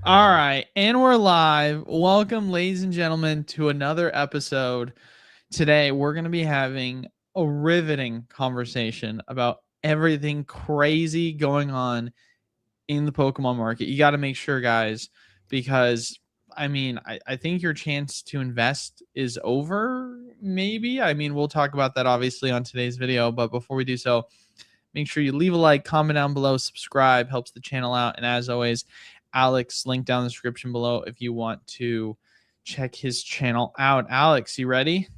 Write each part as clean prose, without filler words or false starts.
All right, and we're live. Welcome, ladies and gentlemen, to another episode. Today, we're going to be having a riveting conversation about everything crazy going on in the Pokemon market. You got to make sure, guys, because I think your chance to invest is over, maybe. We'll talk about that obviously on today's video, but before we do so, make sure you leave a like, comment down below, subscribe, helps the channel out. And as always, Alex, link down in the description below if you want to check his channel out. Alex, you ready?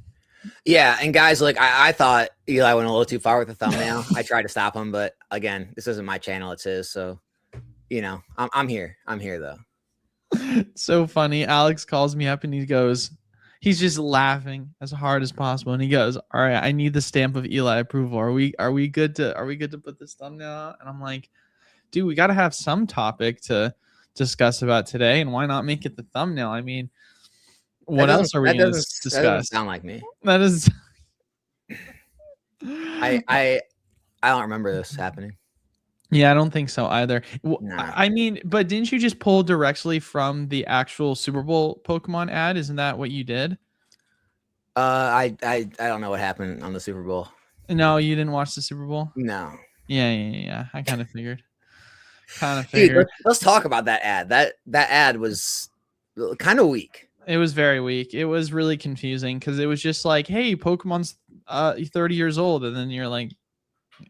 Yeah, and guys, like I thought Eli went a little too far with the thumbnail. I tried to stop him, but again, this isn't my channel; it's his. So, I'm here. I'm here though. So funny. Alex calls me up and he's just laughing as hard as possible, and he goes, "All right, I need the stamp of Eli approval. Are we good to put this thumbnail out?" And I'm like, "Dude, we got to have some topic to discuss about today, and why not make it the thumbnail? What else are we going to discuss?" That doesn't sound like me. That is. I don't remember this happening. Yeah, I don't think so either. Nah. But didn't you just pull directly from the actual Super Bowl Pokemon ad? Isn't that what you did? I don't know what happened on the Super Bowl. No, you didn't watch the Super Bowl? No. Yeah. I kind of figured. Dude, let's talk about that ad. That ad was kind of weak. It was very weak. It was really confusing because it was just like, hey, Pokemon's 30 years old. And then you're like,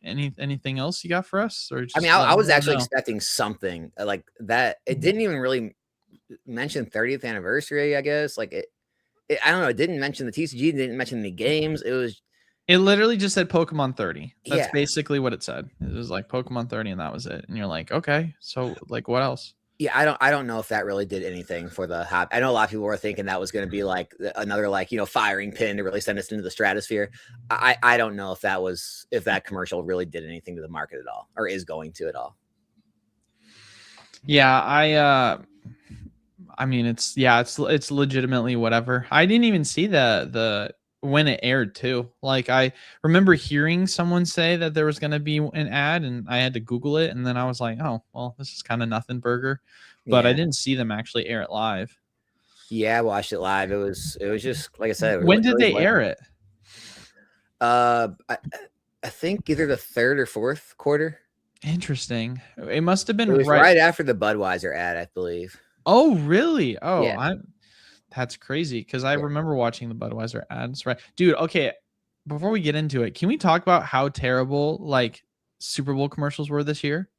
anything else you got for us? Or just, I was actually expecting something like that. It didn't even really mention 30th anniversary, I guess. Like I don't know. It didn't mention the TCG. It didn't mention any games. It literally just said Pokemon 30. That's basically what it said. It was like Pokemon 30 and that was it. And you're like, okay, so like what else? Yeah, I don't know if that really did anything for the hobby. I know a lot of people were thinking that was going to be like another firing pin to really send us into the stratosphere. I don't know if that commercial really did anything to the market at all or is going to at all. Yeah, it's legitimately whatever. I didn't even see the when it aired too. Like I remember hearing someone say that there was going to be an ad and I had to Google it. And then I was like, oh, well, this is kind of nothing burger, but I didn't see them actually air it live. Yeah. I watched it live. It was just, like I said, when did they air it? I think either the third or fourth quarter. Interesting. It must've been right after the Budweiser ad, I believe. Oh, really? Oh, yeah. That's crazy because I remember watching the Budweiser ads, right? Dude, okay, before we get into it, can we talk about how terrible like Super Bowl commercials were this year?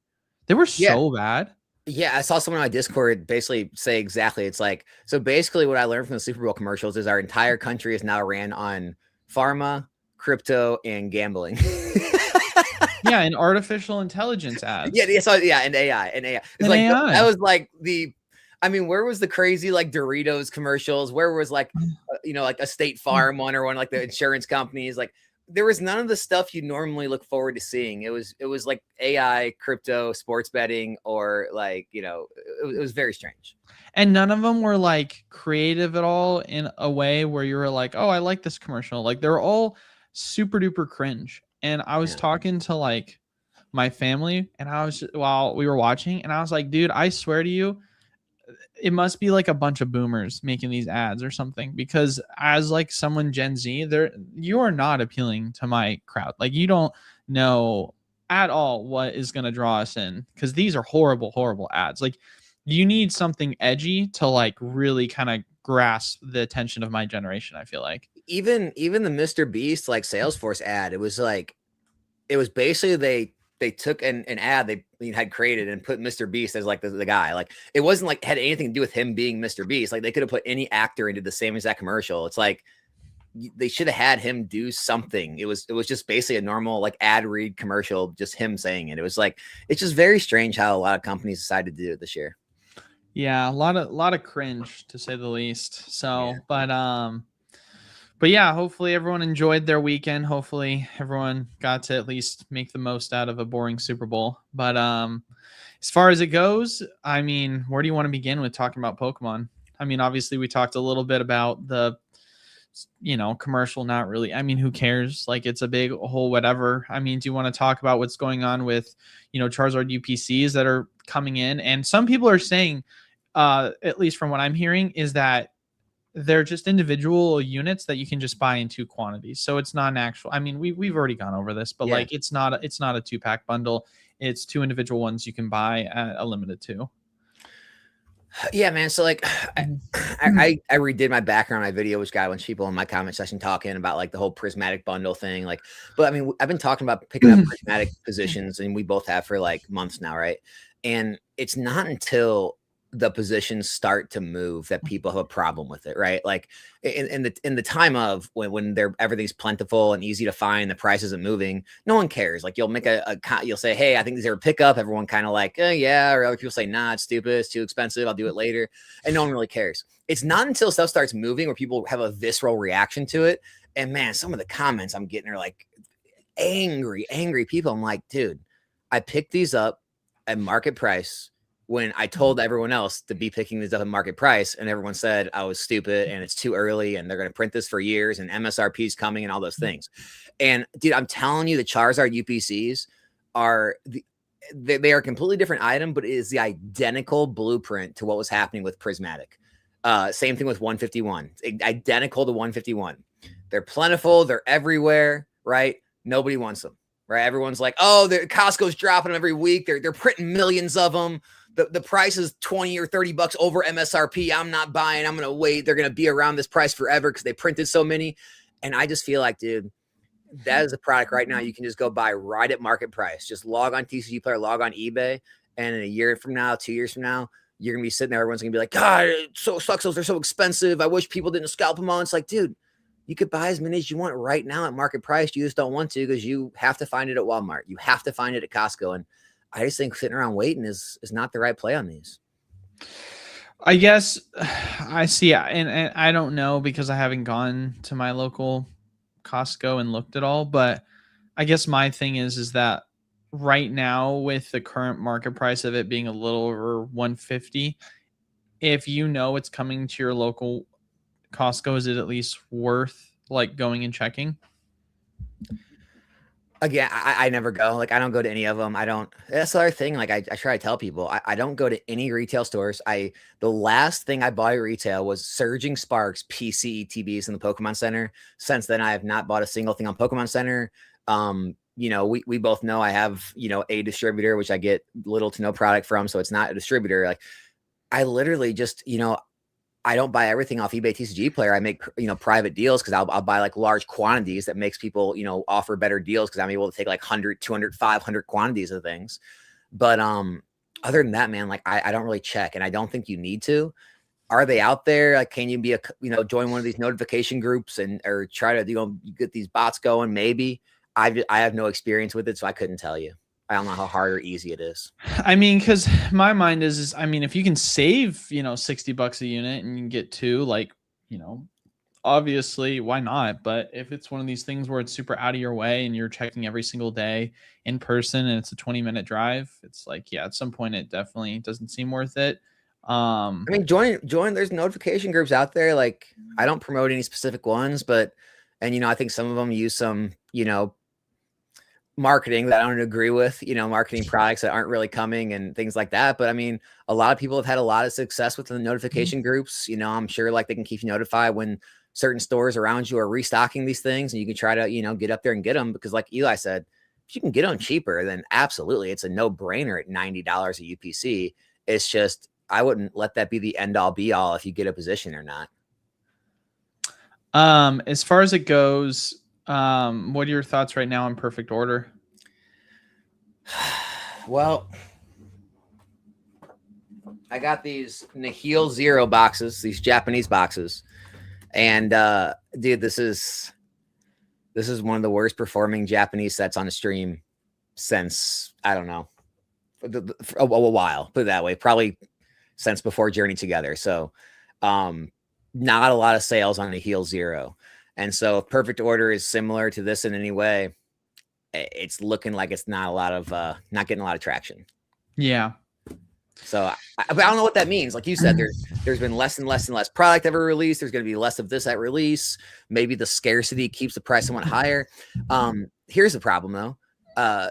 They were so bad. Yeah, I saw someone on my Discord basically say exactly. It's like, so basically what I learned from the Super Bowl commercials is our entire country is now ran on pharma, crypto, and gambling. Yeah, and artificial intelligence ads. Yeah, and AI. It's like AI. That was like where was the crazy like Doritos commercials? Where was like like a State Farm one or one like the insurance companies? Like there was none of the stuff you normally look forward to seeing. It was like AI, crypto, sports betting, or like it was very strange. And none of them were like creative at all in a way where you were like, oh, I like this commercial. Like they're all super duper cringe. And I was talking to like my family and while we were watching and I was like, dude, I swear to you, it must be like a bunch of boomers making these ads or something, because as like someone Gen Z, you are not appealing to my crowd. Like you don't know at all what is going to draw us in, because these are horrible ads. Like you need something edgy to like really kind of grasp the attention of my generation. I feel like even the Mr. Beast like Salesforce ad, it was basically they took an ad they had created and put Mr. Beast as like the guy. Like it wasn't like had anything to do with him being Mr. Beast. Like they could have put any actor into the same exact commercial. It's like they should have had him do something. It was just basically a normal like ad read commercial, just him saying it. It was like, it's just very strange how a lot of companies decided to do it this year. Yeah, a lot of cringe to say the least. So, yeah. But yeah, hopefully everyone enjoyed their weekend. Hopefully everyone got to at least make the most out of a boring Super Bowl. But as far as it goes, where do you want to begin with talking about Pokemon? Obviously we talked a little bit about the commercial. Not really. Who cares? Like it's a big whole whatever. Do you want to talk about what's going on with Charizard UPCs that are coming in? And some people are saying at least from what I'm hearing, is that they're just individual units that you can just buy in 2 quantities. So it's not an actual, I mean, we've already gone over this, but Yeah. like it's not a 2-pack bundle. It's 2 individual ones you can buy at a limited 2. Yeah, man. So like Mhm. I redid my background on my video, which got a bunch of people in my comment section talking about like the whole prismatic bundle thing. Like, but I mean, I've been talking about picking up prismatic positions, and we both have for like months now, right? And it's not until the positions start to move that people have a problem with it, right? Like in the time of when they're everything's plentiful and easy to find, the price isn't moving, no one cares. Like you'll make you'll say, hey, I think these are a pickup. Everyone kind of like, yeah, or other people say, nah, it's stupid, it's too expensive, I'll do it later, and no one really cares. It's not until stuff starts moving where people have a visceral reaction to it. And man, some of the comments I'm getting are like angry people. I'm like, dude, I picked these up at market price when I told everyone else to be picking these up at market price, and everyone said I was stupid and it's too early and they're going to print this for years and MSRP is coming and all those things. And dude, I'm telling you, the Charizard UPCs are they are a completely different item, but it is the identical blueprint to what was happening with Prismatic. Same thing with 151, identical to 151. They're plentiful, they're everywhere, right? Nobody wants them, right? Everyone's like, oh, Costco's dropping them every week. They're printing millions of them. The price is 20 or 30 bucks over MSRP. I'm not buying. I'm going to wait. They're going to be around this price forever because they printed so many. And I just feel like, dude, that is a product right now you can just go buy right at market price. Just log on TCG Player, log on eBay, and in a year from now, 2 years from now, you're going to be sitting there. Everyone's going to be like, God, so Suxos, they're so expensive. I wish people didn't scalp them all. It's like, dude, you could buy as many as you want right now at market price. You just don't want to because you have to find it at Walmart. You have to find it at Costco. And I just think sitting around waiting is not the right play on these. I guess I see, and I don't know because I haven't gone to my local Costco and looked at all, but I guess my thing is that right now with the current market price of it being a little over 150, if you know it's coming to your local Costco, is it at least worth like going and checking? Again, I never go. Like, I don't go to any of them. I don't. That's the other thing. Like, I try to tell people, I don't go to any retail stores. The last thing I bought at retail was Surging Sparks PCETBs in the Pokemon Center. Since then, I have not bought a single thing on Pokemon Center. You know, we both know I have, you know, a distributor, which I get little to no product from. So it's not a distributor. Like, I literally just, you know, I don't buy everything off eBay TCG Player. I make, you know, private deals because I'll buy like large quantities that makes people, you know, offer better deals because I'm able to take like 100, 200, 500 quantities of things. But other than that, man, like I don't really check, and I don't think you need to. Are they out there? Like, can you be join one of these notification groups or try to, you know, get these bots going? Maybe. I have no experience with it, so I couldn't tell you. I don't know how hard or easy it is. I mean, because my mind is, I mean, if you can save, you know, $60 a unit and you can get 2, like, you know, obviously, why not? But if it's one of these things where it's super out of your way and you're checking every single day in person and it's a 20-minute drive, it's like, yeah, at some point it definitely doesn't seem worth it. I mean, join. There's notification groups out there. Like, I don't promote any specific ones, but, and, you know, I think some of them use some, you know, marketing that I don't agree with, you know, marketing products that aren't really coming and things like that. But I mean, a lot of people have had a lot of success with the notification groups. You know, I'm sure like they can keep you notified when certain stores around you are restocking these things, and you can try to, you know, get up there and get them, because like Eli said, if you can get them cheaper, then absolutely it's a no brainer at $90 a UPC. It's just, I wouldn't let that be the end all be all if you get a position or not. As far as it goes, what are your thoughts right now on Perfect Order? Well, I got these Nihil Zero boxes, these Japanese boxes, and dude, this is one of the worst performing Japanese sets on the stream since, I don't know, a while. Put it that way, probably since before Journey Together. So, not a lot of sales on Nihil Zero. And so if Perfect Order is similar to this in any way, it's looking like it's not not getting a lot of traction. Yeah. So I don't know what that means. Like you said, there's been less and less and less product ever released. There's going to be less of this at release. Maybe the scarcity keeps the price somewhat higher. Here's the problem though.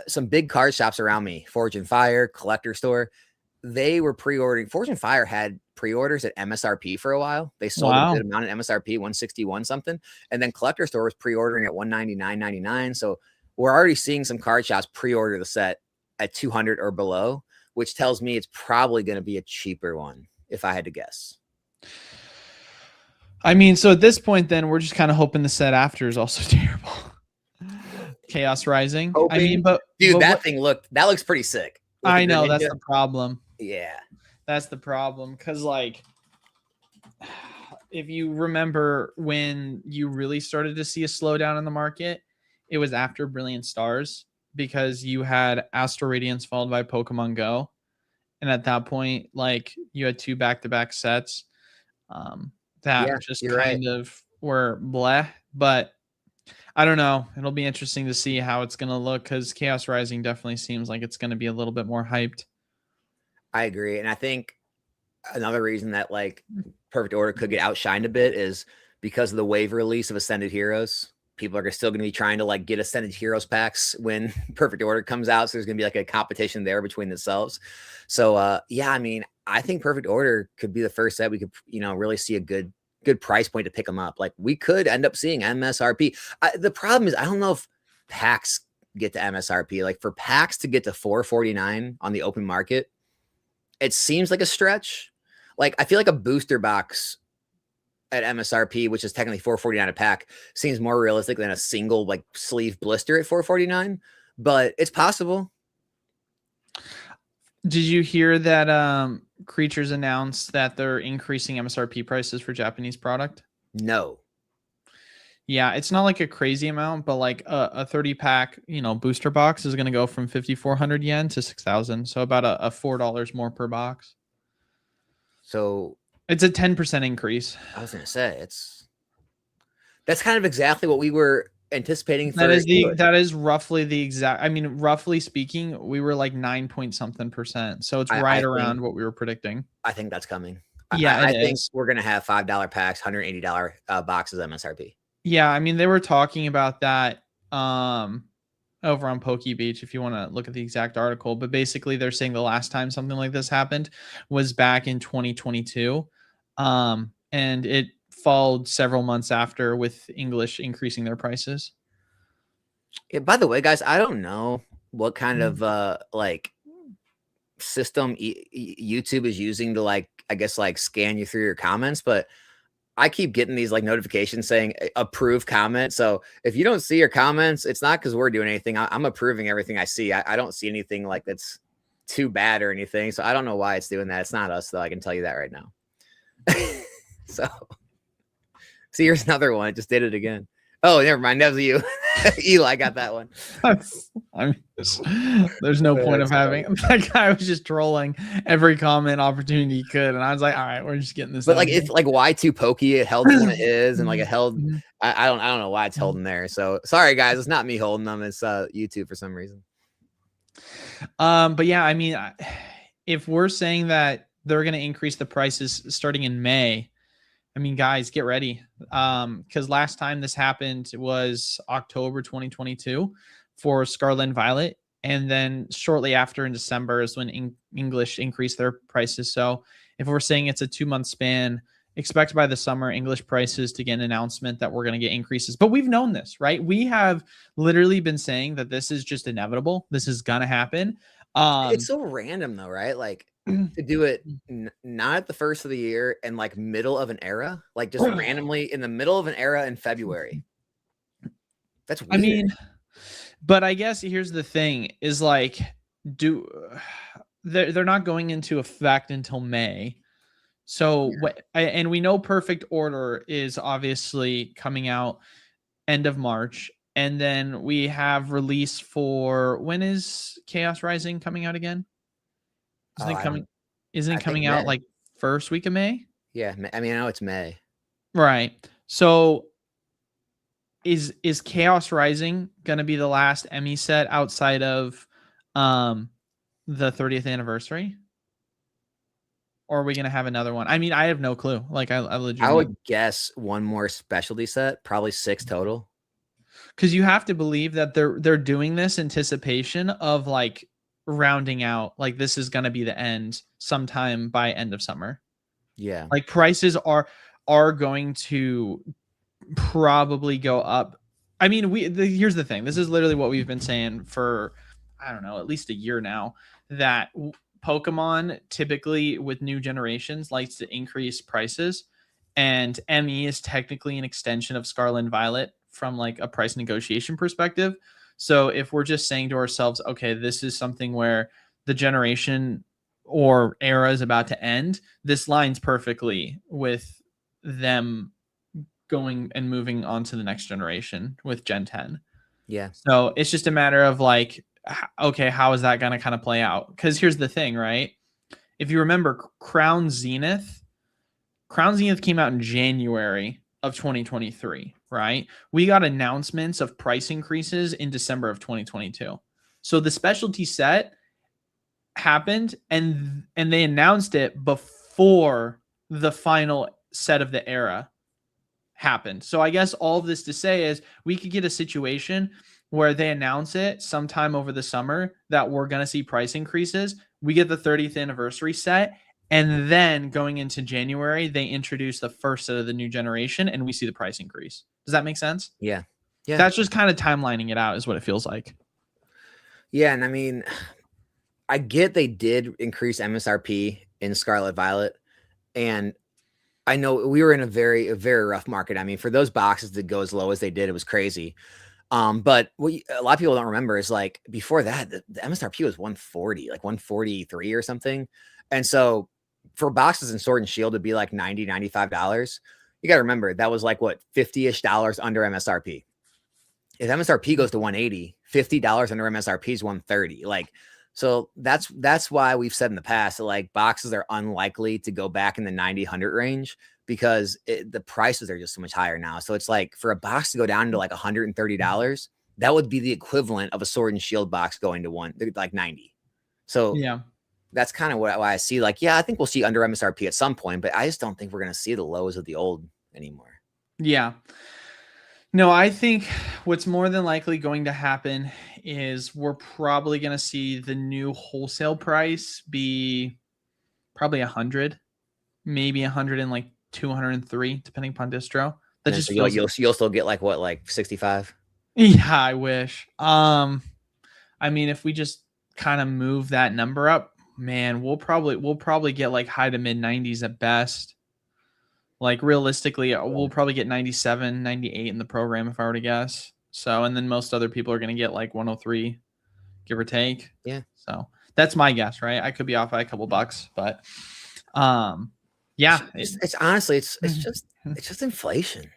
Some big card shops around me, Forge and Fire, Collector Store, they were pre-ordering. Forge and Fire had pre-orders at MSRP for a while. They sold a good amount at MSRP, 161 something, and then Collector Store was pre-ordering at 199.99. So we're already seeing some card shops pre-order the set at 200 or below, which tells me it's probably going to be a cheaper one if I had to guess. I mean, so at this point, then we're just kind of hoping the set after is also terrible. Chaos Rising. Hoping, I mean, but dude, that looks pretty sick. I know that's the problem. Yeah, that's the problem. Because like, if you remember when you really started to see a slowdown in the market, it was after Brilliant Stars, because you had Astral Radiance followed by Pokemon Go, and at that point, like, you had 2 back-to-back sets that just kind of were bleh. But I don't know. It'll be interesting to see how it's going to look, because Chaos Rising definitely seems like it's going to be a little bit more hyped. I agree. And I think another reason that like Perfect Order could get outshined a bit is because of the wave release of Ascended Heroes. People are still going to be trying to like get Ascended Heroes packs when Perfect Order comes out. So there's going to be like a competition there between themselves. So yeah, I mean, I think Perfect Order could be the first set we could, really see a good price point to pick them up. Like, we could end up seeing MSRP. The problem is, I don't know if packs get to MSRP. Like, for packs to get to $449 on the open market, it seems like a stretch. Like, I feel like a booster box at MSRP, which is technically $449 a pack, seems more realistic than a single like sleeve blister at $449, but it's possible. Did you hear that Creatures announced that they're increasing MSRP prices for Japanese product? No. Yeah, it's not like a crazy amount, but like a 30-pack, booster box is going to go from 5,400 yen to 6,000. So about a $4 more per box. So it's a 10% increase. I was going to say that's kind of exactly what we were anticipating. That is roughly the exact. I mean, roughly speaking, we were like 9 point something percent. So it's right around what we were predicting. I think that's coming. Yeah, I think we're going to have $5 packs, $180 boxes MSRP. Yeah, I mean, they were talking about that over on Poke Beach, if you want to look at the exact article. But basically, they're saying the last time something like this happened was back in 2022. And it followed several months after, with English increasing their prices. Yeah, by the way, guys, I don't know what kind of like system YouTube is using to like, I guess, like scan you through your comments, but I keep getting these like notifications saying approve comment. So if you don't see your comments, it's not because we're doing anything. I'm approving everything I see. I don't see anything like that's too bad or anything. So I don't know why it's doing that. It's not us, though. I can tell you that right now. So see, here's another one. It just did it again. Oh, never mind. That was you. Eli got that one. I mean, there's no point of having that guy was just trolling every comment opportunity he could, and I was like, all right, we're just getting this. But like, it's like Y2 Pokey. It held when it is, and like it held. I don't know why it's holding there. So sorry, guys. It's not me holding them. It's YouTube for some reason. But yeah, I mean, if we're saying that they're going to increase the prices starting in May, I mean, guys, get ready. Because last time this happened was October 2022 for Scarlet and Violet. And then shortly after in December is when English increased their prices. So if we're saying it's a 2-month span, expect by the summer English prices to get an announcement that we're going to get increases. But we've known this, right? We have literally been saying that this is just inevitable. This is going to happen. It's so random though, right? Like, to do it not at the first of the year and like middle of an era, like just randomly in the middle of an era in February. That's weird. I mean, but I guess here's the thing is like, they're not going into effect until May. So, and we know Perfect Order is obviously coming out end of March. And then we have release for, when is Chaos Rising coming out again? Isn't it coming out like first week of May? Yeah, I mean, I know it's May. Right. So is Chaos Rising going to be the last Emmy set outside of the 30th anniversary? Or are we going to have another one? I mean, I have no clue. Like, I legitimately, would guess one more specialty set, probably 6 total. Because you have to believe that they're doing this anticipation of like rounding out. Like this is going to be the end sometime by end of summer. Yeah. Like prices are going to probably go up. I mean, here's the thing. This is literally what we've been saying for, I don't know, at least a year now, that Pokemon typically with new generations likes to increase prices, and ME is technically an extension of Scarlet and Violet from like a price negotiation perspective. So if we're just saying to ourselves, okay, this is something where the generation or era is about to end, this lines perfectly with them going and moving on to the next generation with Gen 10. Yeah. So it's just a matter of like, okay, how is that going to kind of play out? Because here's the thing, right? If you remember, Crown Zenith came out in January of 2023, right? We got announcements of price increases in December of 2022. So the specialty set happened, and they announced it before the final set of the era happened. So I guess all of this to say is we could get a situation where they announce it sometime over the summer that we're going to see price increases. We get the 30th anniversary set, and then going into January, they introduce the first set of the new generation and we see the price increase. Does that make sense? Yeah. Yeah. That's just kind of timelining it out is what it feels like. Yeah. And I mean, I get they did increase MSRP in Scarlet Violet, and I know we were in a very rough market. I mean, for those boxes to go as low as they did, it was crazy. But what a lot of people don't remember is like before that, the MSRP was 140, like 143 or something. And so for boxes in Sword and Shield to be like $90, $95, you got to remember that was like what, $50-ish under MSRP. If MSRP goes to 180, $50 under MSRP is 130. Like, so that's why we've said in the past that like boxes are unlikely to go back in the 90, 100 range because the prices are just so much higher now. So it's like for a box to go down to like $130, that would be the equivalent of a Sword and Shield box going to like 90. So Yeah, that's kind of why I see like, yeah, I think we'll see under MSRP at some point, but I just don't think we're going to see the lows of the old anymore. Yeah. No, I think what's more than likely going to happen is we're probably going to see the new wholesale price be probably 100, maybe 100 and like 203, depending upon distro. That And just so feels you'll still get like what, like 65? Yeah, I wish. I mean, if we just kind of move that number up, man, we'll probably get like high to mid 90s at best. Like realistically, we'll probably get 97, 98 in the program if I were to guess. So, and then most other people are going to get like 103, give or take. Yeah. So that's my guess, right? I could be off by a couple bucks, but yeah. It's honestly, it's just inflation.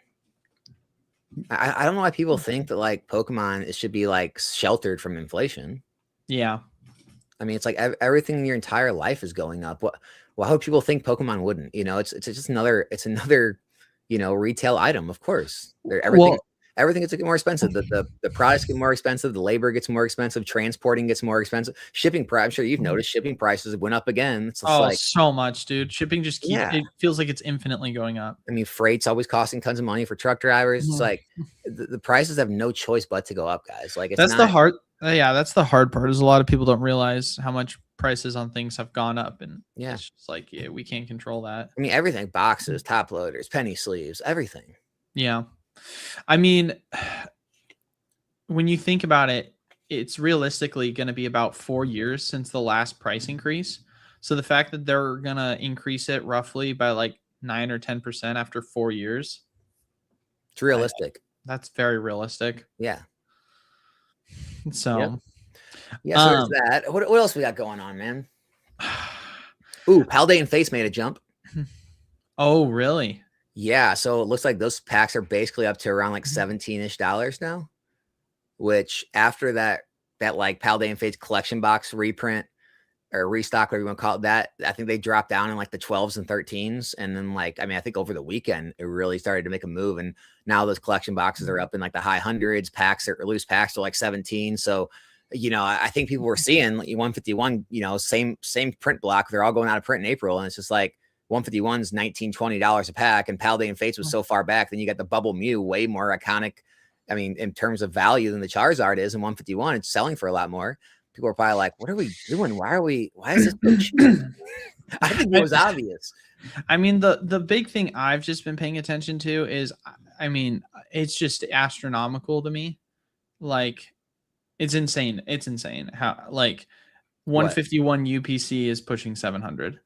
I don't know why people think that like Pokemon, it should be like sheltered from inflation. Yeah. I mean, it's like everything in your entire life is going up. Why would people think Pokemon wouldn't? You know, it's just another, you know, retail item. Of course, everything gets more expensive. The products get more expensive. The labor gets more expensive. Transporting gets more expensive. Shipping price. I'm sure you've noticed shipping prices went up again. It's just like so much, dude. Shipping just keeps. Yeah. It feels like it's infinitely going up. I mean, freight's always costing tons of money for truck drivers. It's like the prices have no choice but to go up, guys. Like That's the hard. Yeah, that's the hard part. Is a lot of people don't realize how much prices on things have gone up, and Yeah. it's just like we can't control that. I mean, everything, boxes, top loaders, penny sleeves, everything. Yeah, I mean, when you think about it, it's realistically going to be about 4 years since the last price increase. So the fact that they're going to increase it roughly by like 9 or 10% after 4 years, It's realistic. that's very realistic. Yeah. So, Yeah. So there's that. What else we got going on, man? Ooh, Paldean Fates made a jump. Oh, really? Yeah. So it looks like those packs are basically up to around like $17-ish now, which after that like Paldean Fates collection box reprint or restock, whatever you want to call it, that I think they dropped down in like the 12s and 13s. And then like, I mean, I think over the weekend, it really started to make a move. And now those collection boxes are up in like the high hundreds. Packs or loose packs are like 17. So, you know, I think people were seeing like 151, you know, same print block. They're all going out of print in April. And it's just like 151's $19, $20 a pack. And Paldean Fates was so far back. Then you got the Bubble Mew, way more iconic. I mean, in terms of value than the Charizard is in 151, it's selling for a lot more. people are probably like, what are we doing? Why is this so cheap? I think it was obvious. I mean, the big thing I've just been paying attention to is, I mean, it's just astronomical to me. Like, it's insane. It's insane how, like, 151 UPC is pushing 700.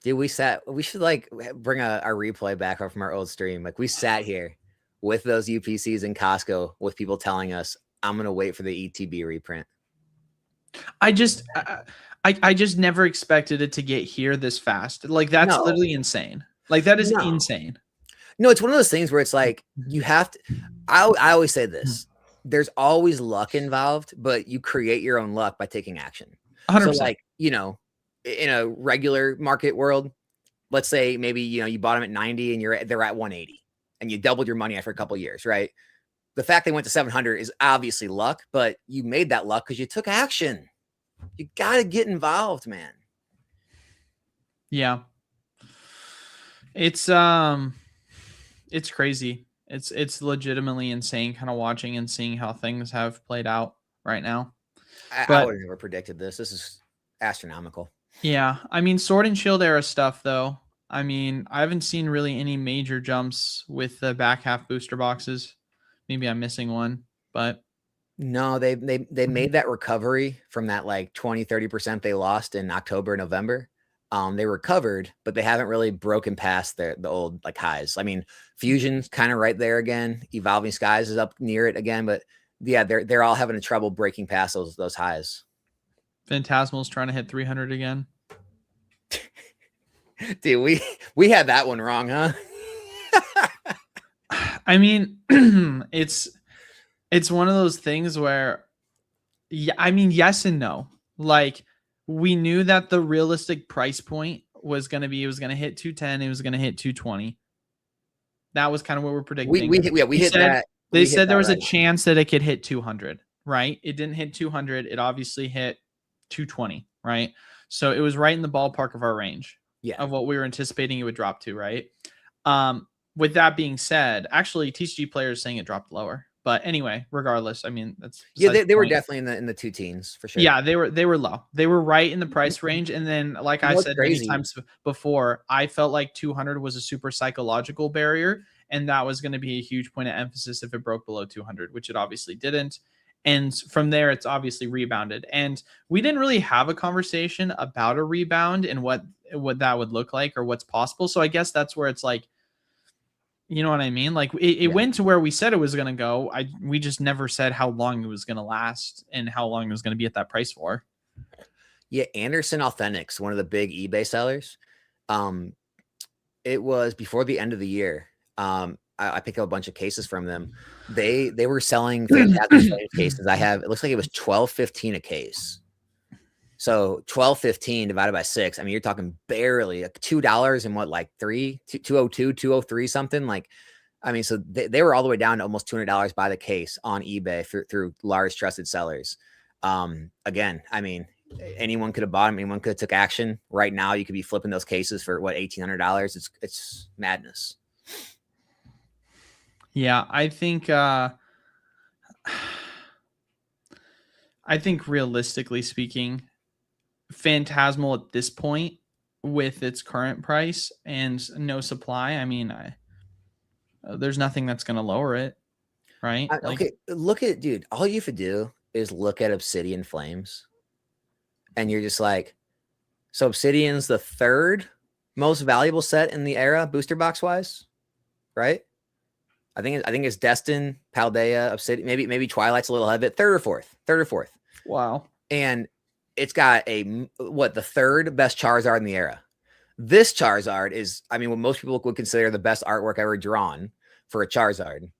Dude, we should like bring our replay back up from our old stream. Like, we sat here with those UPCs in Costco with people telling us, I'm going to wait for the ETB reprint. I just never expected it to get here this fast. Like, that's literally insane. Like, that is insane. No, it's one of those things where it's like, you have to, I always say this, there's always luck involved, but you create your own luck by taking action. 100%. So like, you know, in a regular market world, let's say maybe, you know, you bought them at 90 and they're at 180 and you doubled your money after a couple of years, right? The fact they went to 700 is obviously luck, but you made that luck because you took action. You got to get involved, man. Yeah. It's crazy. It's legitimately insane kind of watching and seeing how things have played out right now. I would have never predicted this. This is astronomical. Yeah. I mean, Sword and Shield era stuff, though. I mean, I haven't seen really any major jumps with the back half booster boxes. Maybe I'm missing one, but no, they made that recovery from that like 20-30% they lost in October, November. They recovered, but they haven't really broken past the old like highs. I mean, Fusion's kind of right there again. Evolving Skies is up near it again, but yeah, they're all having trouble breaking past those highs. Phantasmal's trying to hit 300 again. Dude, we had that one wrong, huh? I mean, it's one of those things where, yeah, I mean, yes and no. Like, we knew that the realistic price point was going to be, it was going to hit 210. It was going to hit 220. That was kind of what we're predicting. We hit that. They said there was a chance that it could hit 200, right? It didn't hit 200. It obviously hit 220, right? So it was right in the ballpark of our range of what we were anticipating it would drop to, right? With that being said, actually TCG players saying it dropped lower. But anyway, regardless, I mean, that's they were definitely in the two teens for sure. Yeah, they were low. They were right in the price range. And then, like I said many times before, I felt like 200 was a super psychological barrier, and that was going to be a huge point of emphasis if it broke below 200, which it obviously didn't. And from there, it's obviously rebounded. And we didn't really have a conversation about a rebound and what that would look like or what's possible. So I guess that's where it's like, you know what I mean? Like it went to where we said it was going to go. We just never said how long it was going to last and how long it was going to be at that price for. Yeah. Anderson Authentics, one of the big eBay sellers. It was before the end of the year. I picked up a bunch of cases from them. They were selling fantastic cases. It looks like it was $12.15 a case. So $12.15 divided by 6. I mean, you're talking barely like $2 and what, like 202, 203 something. Like, I mean, so they were all the way down to almost $200 by the case on eBay through large trusted sellers. Again, I mean, anyone could have bought them. Anyone could have took action. Right now, you could be flipping those cases for what, $1,800. It's madness. Yeah, I think realistically speaking, Phantasmal at this point with its current price and no supply, I mean, there's nothing that's going to lower it, right? Okay, look at, dude, all you have to do is look at Obsidian Flames and you're just like, so Obsidian's the third most valuable set in the era booster box wise, right? I think it's Destin, Paldea, Obsidian, maybe Twilight's a little ahead of it, third or fourth. Wow. And it's got the third best Charizard in the era. This Charizard is, I mean, what most people would consider the best artwork ever drawn for a Charizard.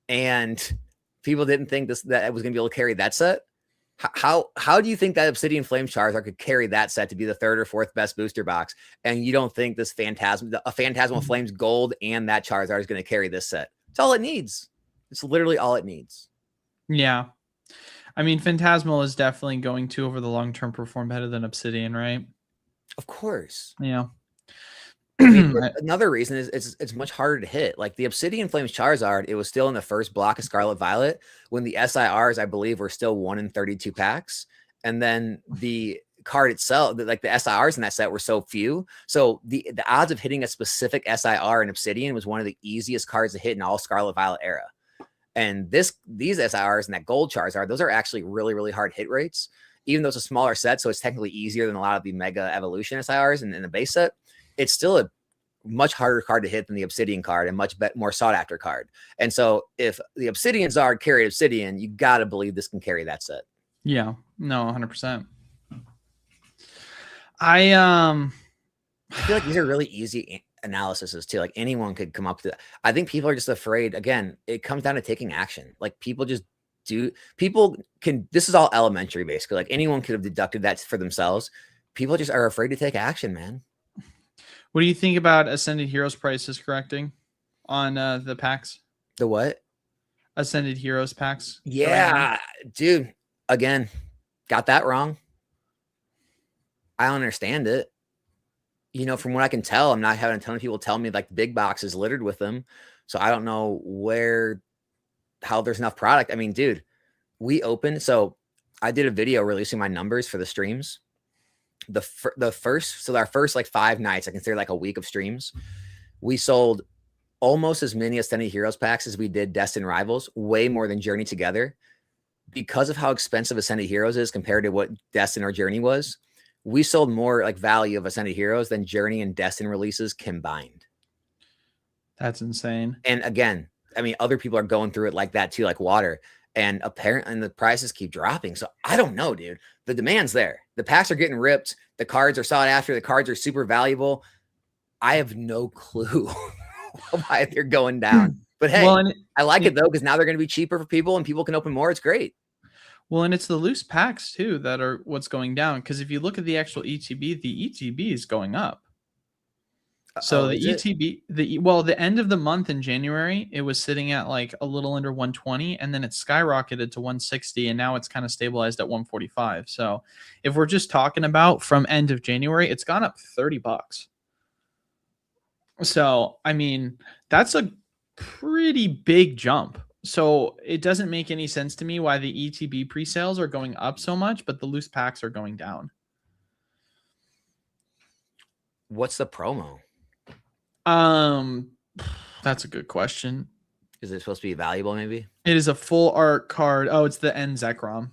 And people didn't think that it was going to be able to carry that set. How do you think that Obsidian Flame Charizard could carry that set to be the third or fourth best booster box? And you don't think this Phantasmal Flames Gold and that Charizard is going to carry this set? It's all it needs. It's literally all it needs. Yeah. I mean, Phantasmal is definitely going to, over the long term, perform better than Obsidian, right? Of course. Yeah. I mean, another reason is it's much harder to hit. Like the Obsidian Flames Charizard, it was still in the first block of Scarlet Violet when the SIRs, I believe, were still 1 in 32 packs. And then the card itself, like the SIRs in that set were so few. So the odds of hitting a specific SIR in Obsidian was one of the easiest cards to hit in all Scarlet Violet era. And these SIRs and that gold Charizard, those are actually really, really hard hit rates, even though it's a smaller set. So it's technically easier than a lot of the Mega Evolution SIRs in the base set. It's still a much harder card to hit than the Obsidian card and much more sought after card. And so if the Obsidian Zard carried Obsidian, you got to believe this can carry that set. Yeah, no, 100%. I feel like these are really easy analyses too. Like anyone could come up to that. I think people are just afraid. Again, it comes down to taking action. Like people can, this is all elementary basically. Like anyone could have deducted that for themselves. People just are afraid to take action, man. What do you think about Ascended Heroes prices correcting on the packs? The what? Ascended Heroes packs. Yeah, dude. Again, got that wrong. I don't understand it. You know, from what I can tell, I'm not having a ton of people tell me like the big box is littered with them. So I don't know how there's enough product. I mean, dude, we opened. So I did a video releasing my numbers for the streams. Our first like 5 nights, I consider like a week of streams, we sold almost as many Ascended Heroes packs as we did Destined Rivals, way more than Journey together. Because of how expensive Ascended Heroes is compared to what Destined or Journey was, we sold more like value of Ascended Heroes than Journey and Destined releases combined. That's insane. And again, I mean, other people are going through it like that too, like water. And apparently the prices keep dropping. So I don't know, dude. The demand's there. The packs are getting ripped. The cards are sought after. The cards are super valuable. I have no clue why they're going down. But hey, I like it though, because now they're going to be cheaper for people and people can open more. It's great. Well, and it's the loose packs too that are what's going down. Because if you look at the actual ETB, the ETB is going up. So the ETB, the end of the month in January, it was sitting at like a little under 120, and then it skyrocketed to 160, and now it's kind of stabilized at 145. So if we're just talking about from end of January, it's gone up $30. So, I mean, that's a pretty big jump. So it doesn't make any sense to me why the ETB pre-sales are going up so much, but the loose packs are going down. What's the promo? That's a good question. Is it supposed to be valuable? Maybe it is a full art card. Oh, it's the End Zekrom.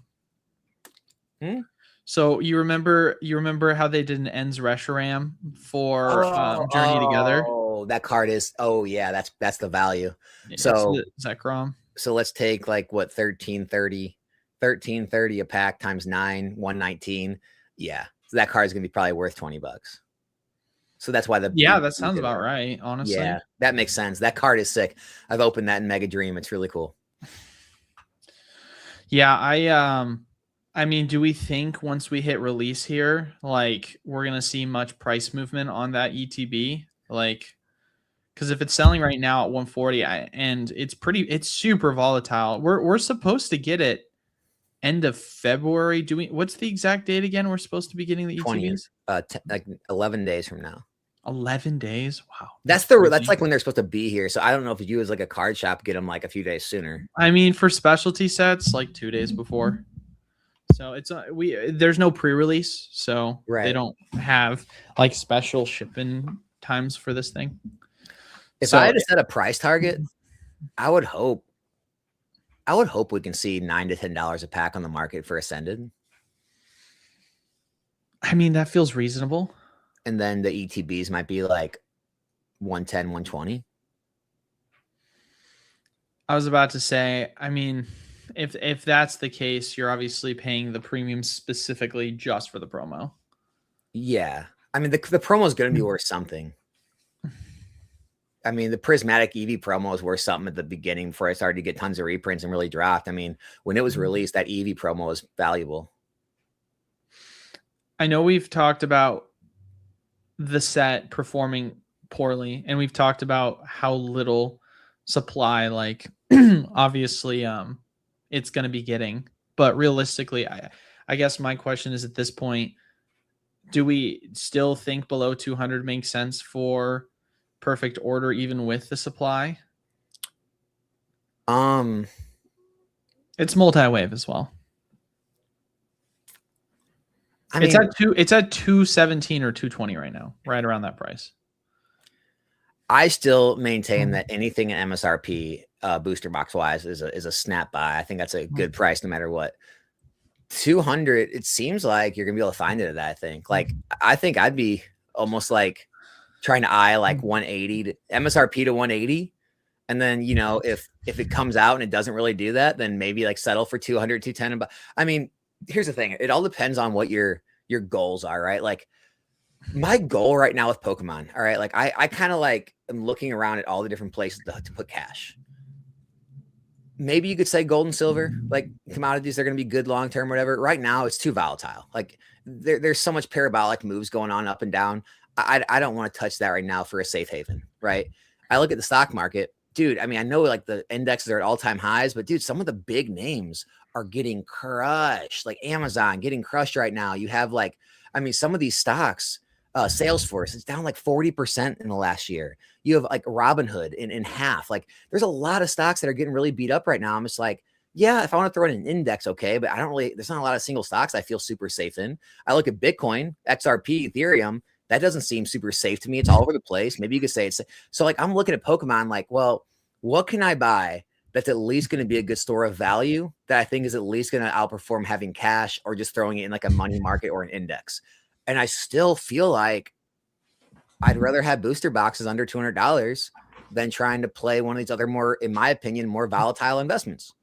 So you remember how they did an Ends Reshiram for Journey Together? Oh, that card is. Oh yeah, that's the value. Yeah, so Zekrom. So let's take like what 1330 a pack times 9, 119. Yeah, so that card is gonna be probably worth $20. So that's why that sounds about right, honestly. Yeah, that makes sense. That card is sick. I've opened that in Mega Dream. It's really cool. Yeah, I mean, do we think once we hit release here, like we're gonna see much price movement on that ETB? Like, because if it's selling right now at 140, and it's super volatile. We're supposed to get it end of February. What's the exact date again? We're supposed to be getting the ETBs? Like 11 days from now. 11 days. Wow. That's like when they're supposed to be here. So I don't know if you as like a card shop get them like a few days sooner. I mean, for specialty sets, like 2 days before. So it's there's no pre-release, so They don't have like special shipping times for this thing. If I had to set a price target, I would hope we can see $9 to $10 a pack on the market for Ascended. I mean, that feels reasonable. And then the ETBs might be like 110, 120. I was about to say, I mean, if that's the case, you're obviously paying the premium specifically just for the promo. Yeah. I mean, the promo is going to be worth something. I mean, the Prismatic Eevee promo was worth something at the beginning before I started to get tons of reprints and really dropped. I mean, when it was released, that Eevee promo was valuable. I know we've talked about the set performing poorly, and we've talked about how little supply, like obviously it's going to be getting, but realistically, I guess my question is at this point, do we still think below 200 makes sense for perfect order, even with the supply? It's multi-wave as well. It's at 217 or 220 right now, right around that price. I still maintain that anything in MSRP booster box wise is a snap buy. I think that's a good price no matter what. 200, it seems like you're gonna be able to find it at that. I think I'd be almost like trying to eye like 180 to MSRP to 180. And then, if it comes out and it doesn't really do that, then maybe like settle for 200, 210. But I mean, here's the thing. It all depends on what your goals are, right? Like my goal right now with Pokemon, all right, like I kind of like am looking around at all the different places to put cash. Maybe you could say gold and silver, like commodities, they're going to be good long term, whatever. Right now, it's too volatile. Like there's so much parabolic moves going on up and down. I don't want to touch that right now for a safe haven, right? I look at the stock market, dude. I mean, I know like the indexes are at all time highs, but dude, some of the big names are getting crushed. Like Amazon getting crushed right now. You have like, I mean, some of these stocks. Salesforce is down like 40% in the last year. You have like Robinhood in half. Like there's a lot of stocks that are getting really beat up right now. I'm just like, yeah, if I want to throw in an index, okay, but there's not a lot of single stocks I feel super safe in. I look at Bitcoin, XRP, Ethereum. That doesn't seem super safe to me. It's all over the place. Maybe you could say it's so. Like I'm looking at Pokemon, like, well, what can I buy that's at least going to be a good store of value that I think is at least going to outperform having cash or just throwing it in like a money market or an index? And I still feel like I'd rather have booster boxes under $200 than trying to play one of these other more, in my opinion, more volatile investments.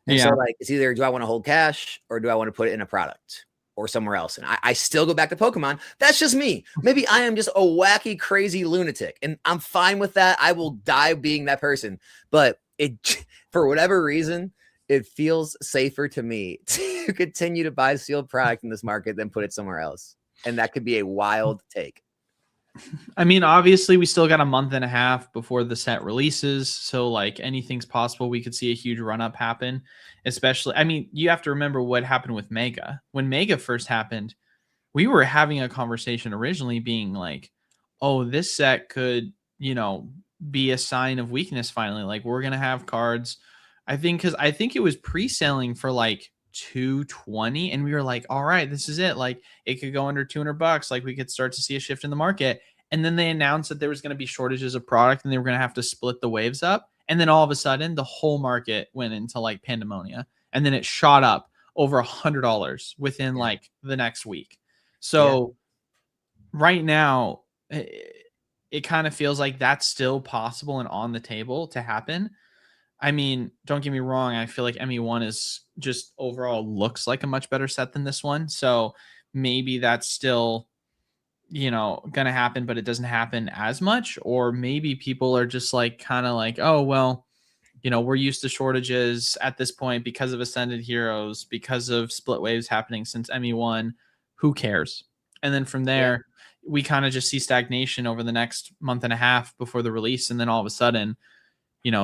And so like, it's either do I want to hold cash or do I want to put it in a product or somewhere else? And I still go back to Pokemon. That's just me. Maybe I am just a wacky, crazy lunatic and I'm fine with that. I will die being that person, but for whatever reason, it feels safer to me to continue to buy sealed product in this market than put it somewhere else. And that could be a wild take. I mean, obviously, we still got a month and a half before the set releases. So, like, anything's possible. We could see a huge run up happen, especially. I mean, you have to remember what happened with Mega. When Mega first happened, we were having a conversation originally being like, oh, this set could, be a sign of weakness finally. Like, we're going to have cards. I think it was pre selling for like 220 and we were like, all right, this is it. Like it could go under $200. Like we could start to see a shift in the market. And then they announced that there was going to be shortages of product and they were going to have to split the waves up. And then all of a sudden the whole market went into like pandemonia and then it shot up over $100 within like the next week. So right now it kind of feels like that's still possible and on the table to happen. I mean, don't get me wrong. I feel like ME1 is just overall looks like a much better set than this one. So maybe that's still, going to happen, but it doesn't happen as much. Or maybe people are just like, kind of like, oh, well, we're used to shortages at this point because of Ascended Heroes, because of split waves happening since ME1. Who cares? And then from there, we kind of just see stagnation over the next month and a half before the release. And then all of a sudden,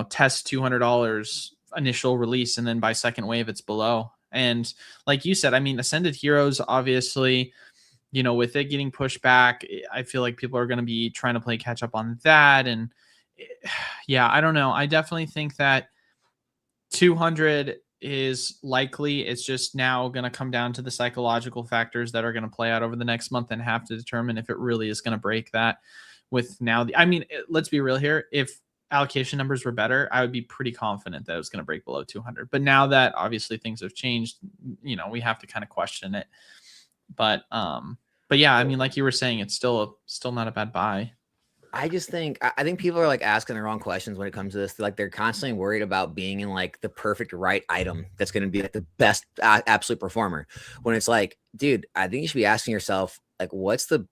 test $200 initial release, and then by second wave, it's below. And like you said, I mean, Ascended Heroes, obviously, with it getting pushed back, I feel like people are going to be trying to play catch up on that. And I don't know. I definitely think that 200 is likely. It's just now going to come down to the psychological factors that are going to play out over the next month and have to determine if it really is going to break that. With now, let's be real here. If allocation numbers were better, I would be pretty confident that it was going to break below 200. But now that obviously things have changed, we have to kind of question it. But yeah, I mean, like you were saying, it's still not a bad buy. I think people are like asking the wrong questions when it comes to this. Like they're constantly worried about being in like the perfect right item that's going to be like the best absolute performer. When it's like, dude, I think you should be asking yourself, like, what's the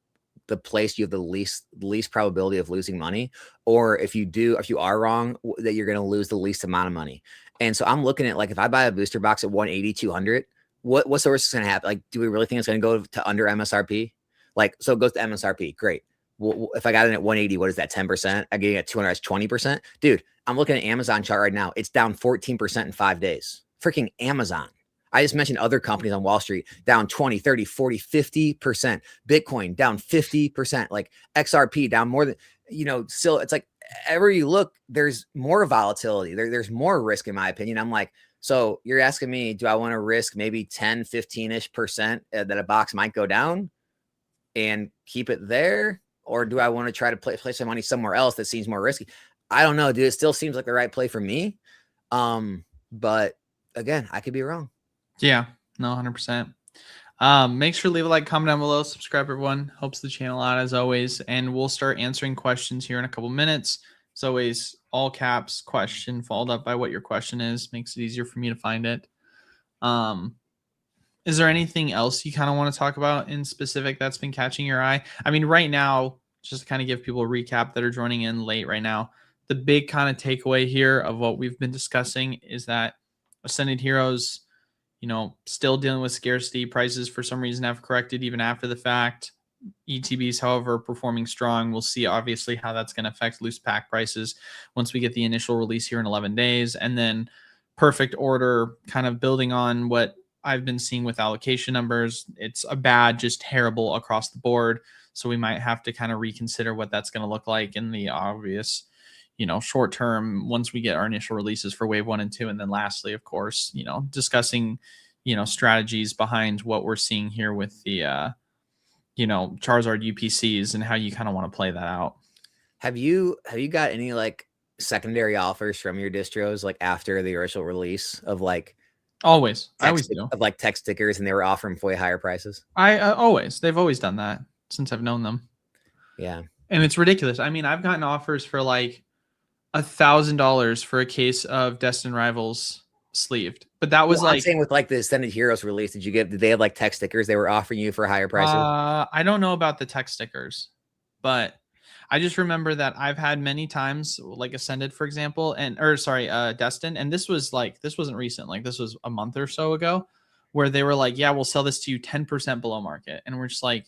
place you have the least probability of losing money, or if you are wrong, that you're going to lose the least amount of money. And so I'm looking at like, if I buy a booster box at 180, 200, what's the worst that's going to happen? Like, do we really think it's going to go to under MSRP? Like, so it goes to MSRP. Great. Well, if I got it at 180, what is that? 10%? I'm getting at 200, that's 20%. Dude, I'm looking at Amazon chart right now. It's down 14% in 5 days. Freaking Amazon. I just mentioned other companies on Wall Street down 20, 30, 40, 50%. Bitcoin down 50%. Like XRP down more than, still it's like ever you look, there's more volatility. There's more risk in my opinion. I'm like, so you're asking me, do I want to risk maybe 10, 15-ish percent that a box might go down and keep it there? Or do I want to try to place my money somewhere else that seems more risky? I don't know, dude. It still seems like the right play for me. But again, I could be wrong. Yeah, no, 100%. Make sure to leave a like, comment down below, subscribe, everyone. Helps the channel out as always. And we'll start answering questions here in a couple minutes. As always, all caps question followed up by what your question is. Makes it easier for me to find it. Is there anything else you kind of want to talk about in specific that's been catching your eye? I mean, right now, just to kind of give people a recap that are joining in late right now, the big kind of takeaway here of what we've been discussing is that Ascended Heroes, still dealing with scarcity. Prices for some reason have corrected even after the fact. ETBs, however, performing strong. We'll see obviously how that's going to affect loose pack prices once we get the initial release here in 11 days. And then Perfect Order kind of building on what I've been seeing with allocation numbers. It's a bad, just terrible across the board. So we might have to kind of reconsider what that's going to look like in the obvious, short term once we get our initial releases for wave 1 and 2. And then lastly, of course, discussing, strategies behind what we're seeing here with the, Charizard UPCs and how you kind of want to play that out. Have you got any like secondary offers from your distros like after the initial release of like always I always do of like tech stickers and they were offering way higher prices? They've always done that since I've known them. Yeah. And it's ridiculous. I mean, I've gotten offers for like $1,000 for a case of Destined Rivals sleeved, but that was I'm saying with like the Ascended Heroes release, did they have like tech stickers they were offering you for higher prices? I don't know about the tech stickers, but I just remember that I've had many times like Ascended, for example, Destined. And this wasn't recent. Like this was a month or so ago where they were like, yeah, we'll sell this to you 10% below market. And we're just like,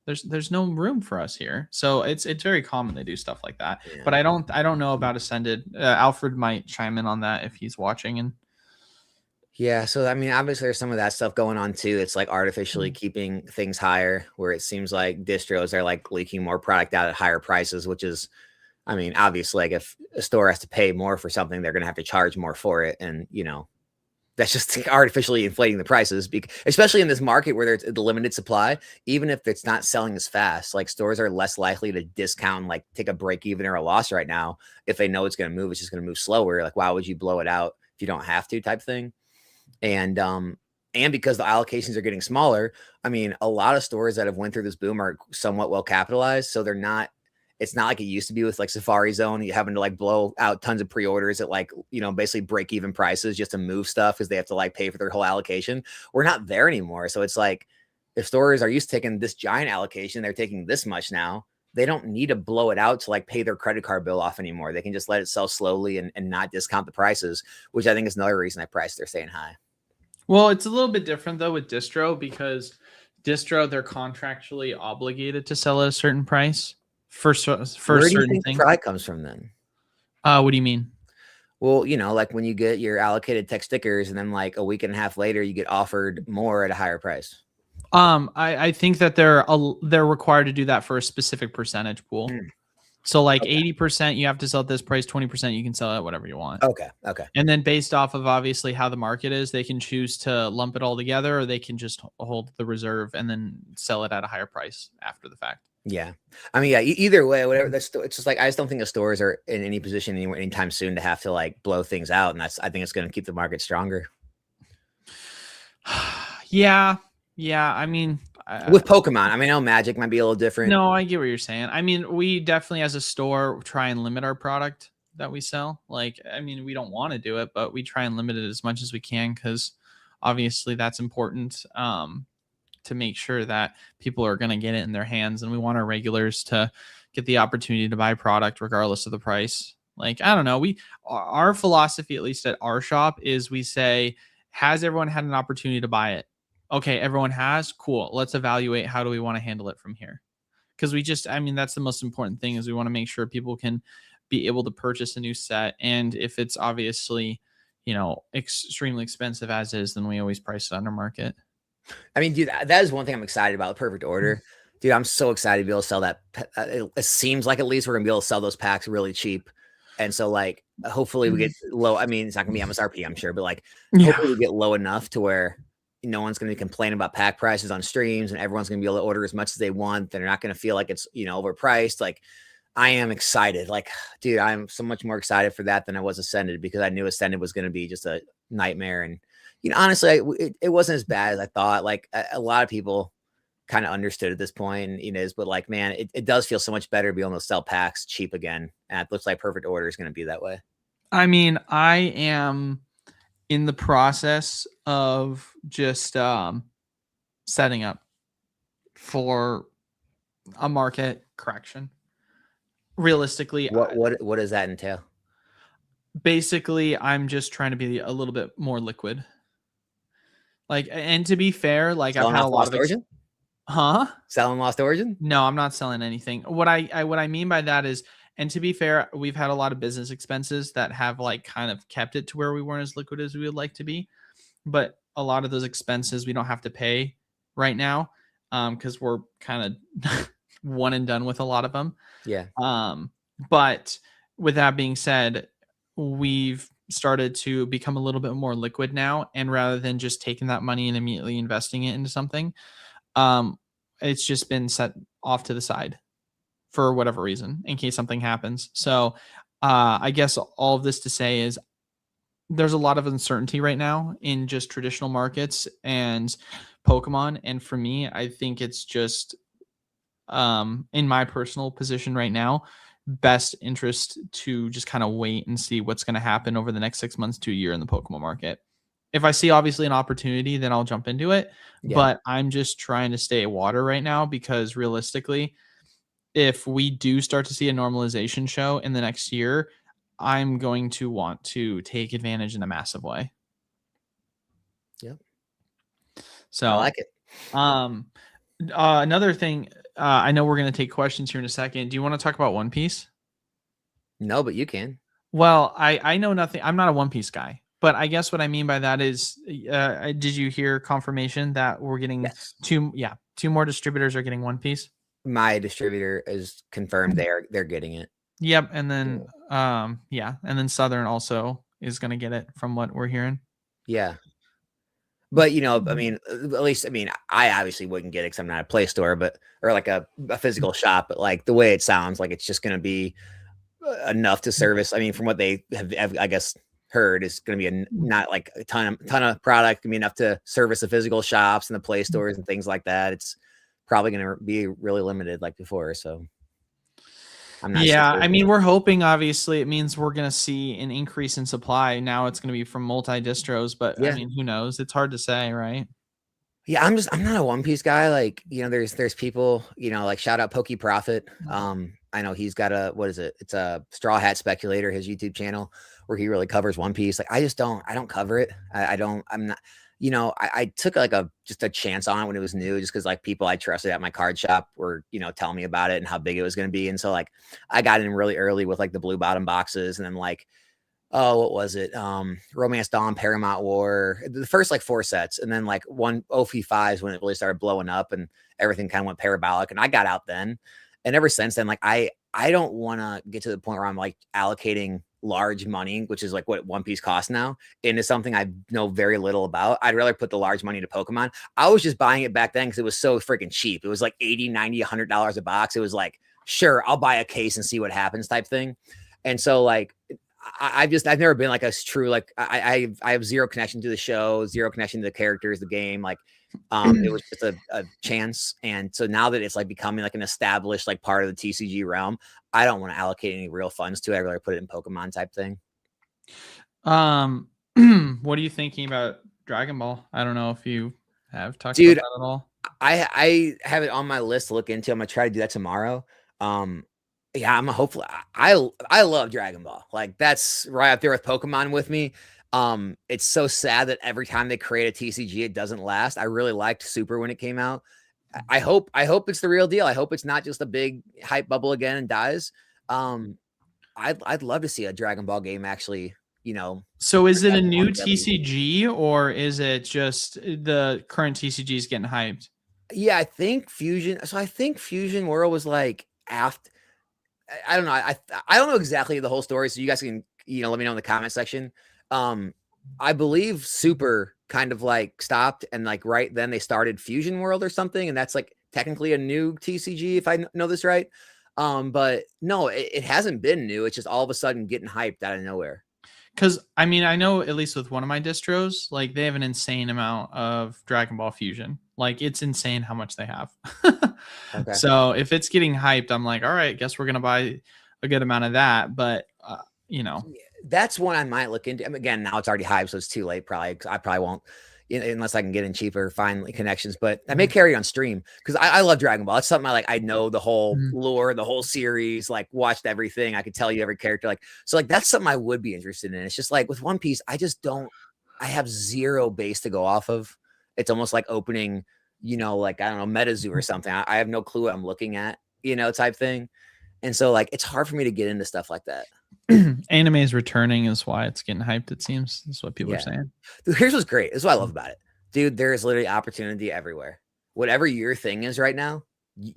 there's no room for us here. So it's very common they do stuff like that. Yeah. But I don't know about Ascended. Alfred might chime in on that if he's watching. And yeah, so I mean, obviously there's some of that stuff going on too. It's like artificially keeping things higher, where it seems like distros are like leaking more product out at higher prices, which is, I mean, obviously, like if a store has to pay more for something, they're going to have to charge more for it, and that's just artificially inflating the prices, especially in this market where there's the limited supply. Even if it's not selling as fast, like stores are less likely to discount, like take a break even or a loss right now if they know it's going to move. It's just going to move slower. Like, why would you blow it out if you don't have to? Type thing. And because the allocations are getting smaller, I mean, a lot of stores that have went through this boom are somewhat well capitalized, so it's not like it used to be with like Safari Zone, you having to like blow out tons of pre-orders at like, basically break even prices just to move stuff because they have to like pay for their whole allocation. We're not there anymore. So it's like if stores are used to taking this giant allocation, they're taking this much now. They don't need to blow it out to like pay their credit card bill off anymore. They can just let it sell slowly and not discount the prices, which I think is another reason they're staying high. Well, it's a little bit different though with distro, because distro, they're contractually obligated to sell at a certain price for certain things. Where do you think the product comes from then? What do you mean? Well, like when you get your allocated tech stickers and then like a week and a half later, you get offered more at a higher price. I think that they're required to do that for a specific percentage pool. So like 80% you have to sell at this price, 20% you can sell at whatever you want. Okay. And then based off of obviously how the market is, they can choose to lump it all together, or they can just hold the reserve and then sell it at a higher price after the fact. Yeah. I mean, yeah, either way, whatever. It's just like, I just don't think the stores are in any position anytime soon to have to like blow things out. And I think it's going to keep the market stronger. Yeah. I mean, with Pokemon, I mean, I know Magic might be a little different. No, I get what you're saying. I mean, we definitely as a store try and limit our product that we sell. Like, I mean, we don't want to do it, but we try and limit it as much as we can, because obviously that's important to make sure that people are going to get it in their hands. And we want our regulars to get the opportunity to buy product regardless of the price. Like, I don't know. Our philosophy, at least at our shop, is we say, has everyone had an opportunity to buy it? Okay, everyone has. Cool. Let's evaluate how do we want to handle it from here. Because that's the most important thing, is we want to make sure people can be able to purchase a new set. And if it's obviously, extremely expensive as is, then we always price it under market. I mean, dude, that is one thing I'm excited about. Perfect Order, dude. I'm so excited to be able to sell that. It seems like at least we're gonna be able to sell those packs really cheap, and so like hopefully we get low. I mean, it's not gonna be MSRP, I'm sure, but like hopefully we get low enough to where no one's gonna complain about pack prices on streams, and everyone's gonna be able to order as much as they want. They're not gonna feel like it's overpriced. Like I am excited. Like, dude, I'm so much more excited for that than I was Ascended, because I knew Ascended was gonna be just a nightmare. And honestly, it wasn't as bad as I thought. Like a lot of people kind of understood at this point, but like, man, it does feel so much better to be able to sell packs cheap again. And it looks like Perfect Order is going to be that way. I mean, I am in the process of just setting up for a market correction. Realistically, what does that entail? Basically, I'm just trying to be a little bit more liquid. Like, and to be fair, like Selling I've had a lot of Origin? Selling Lost Origin? No, I'm not selling anything. What I mean by that is, and to be fair, we've had a lot of business expenses that have like kind of kept it to where we weren't as liquid as we would like to be. But a lot of those expenses we don't have to pay right now, because we're kind of one and done with a lot of them. Yeah. But with that being said, we've started to become a little bit more liquid now, and rather than just taking that money and immediately investing it into something, it's just been set off to the side for whatever reason in case something happens. So I guess all of this to say is there's a lot of uncertainty right now in just traditional markets and Pokemon. And for me, I think it's just in my personal position right now, best interest to just kind of wait and see what's going to happen over the next 6 months to a year in the Pokemon market. If I see obviously an opportunity, then I'll jump into it. Yeah. But I'm just trying to stay water right now, because realistically, if we do start to see a normalization show in the next year, I'm going to want to take advantage in a massive way. Yep. So I like it. Another thing, I know we're going to take questions here in a second. Do you want to talk about One Piece? No, but you can. Well, I know nothing. I'm not a One Piece guy, but I guess what I mean by that is, did you hear confirmation that we're getting two more distributors are getting One Piece? My distributor is confirmed they're getting it. Yep. And then, and then Southern also is going to get it from what we're hearing. Yeah. But, I mean, at least, I obviously wouldn't get it because I'm not a Play Store, or like a physical shop, but like the way it sounds like it's just going to be enough to service. I mean, from what they have I guess, heard, is going to be not like a ton of product. Going to be enough to service the physical shops and the Play Stores and things like that. It's probably going to be really limited like before. So I'm not sure. I mean, we're hoping, obviously it means we're going to see an increase in supply. Now it's going to be from multi distros, but I mean, who knows? It's hard to say, right? Yeah, I'm not a One Piece guy. Like, there's people, like shout out Pokey Profit. I know he's got it's a Straw Hat Speculator, his YouTube channel, where he really covers One Piece. Like, I don't cover it. I'm not, I took like just a chance on it when it was new, just because like people I trusted at my card shop were, telling me about it and how big it was going to be. And so like, I got in really early with like the blue bottom boxes, and then like, what was it? Romance Dawn, Paramount War, the first like 4 sets, and then like one OP5s when it really started blowing up and everything kind of went parabolic. And I got out then, and ever since then, like I don't want to get to the point where I'm like allocating large money, which is like what One Piece costs now, into something I know very little about. I'd rather put the large money into Pokemon. I was just buying it back then because it was so freaking cheap. It was like $80, $90, $100 a box. It was like, sure, I'll buy a case and see what happens type thing. And so like, I've never been like a true, like I have zero connection to the show, zero connection to the characters, the game. Like, it was just a chance. And so now that it's like becoming like an established like part of the TCG realm, I don't want to allocate any real funds to it. I'd rather put it in Pokemon type thing. What are you thinking about Dragon Ball? I don't know if you have talked about that at all. I have it on my list to look into. I'm gonna try to do that tomorrow. Yeah, I'm hopefully. I love Dragon Ball. Like, that's right up there with Pokemon with me. It's so sad that every time they create a TCG, it doesn't last. I really liked Super when it came out. I hope it's the real deal. I hope it's not just a big hype bubble again and dies. I'd love to see a Dragon Ball game actually So is it a have new longevity. TCG or is it just the current TCGs getting hyped? Yeah, I think Fusion. So I think Fusion World was like after. I don't know. I don't know exactly the whole story. So you guys can let me know in the comment section. I believe Super kind of like stopped, and like right then they started Fusion World or something, and that's like technically a new TCG if I know this right. But no, it hasn't been new. It's just all of a sudden getting hyped out of nowhere. Because I mean, I know at least with one of my distros, like they have an insane amount of Dragon Ball Fusion. Like it's insane how much they have. Okay. So if it's getting hyped, I'm like, all right, guess we're gonna buy a good amount of that. But you know, That's one I might look into. I mean, again, now it's already hyped, so it's too late. Probably, I probably won't, unless I can get in cheaper, find connections. But I may carry it on stream because I love Dragon Ball. It's something I like. I know the whole Mhm. lore, the whole series. Like, watched everything. I could tell you every character. Like, so like that's something I would be interested in. It's just like with One Piece, I just don't. I have zero base to go off of. It's almost like opening, like I don't know, MetaZoo or something. I have no clue what I'm looking at, type thing. And so like it's hard for me to get into stuff like that. Anime is returning is why it's getting hyped. It seems that's what people are Yeah. saying. Dude, here's what's great. This is what I love about it. Dude, there is literally opportunity everywhere. Whatever your thing is right now,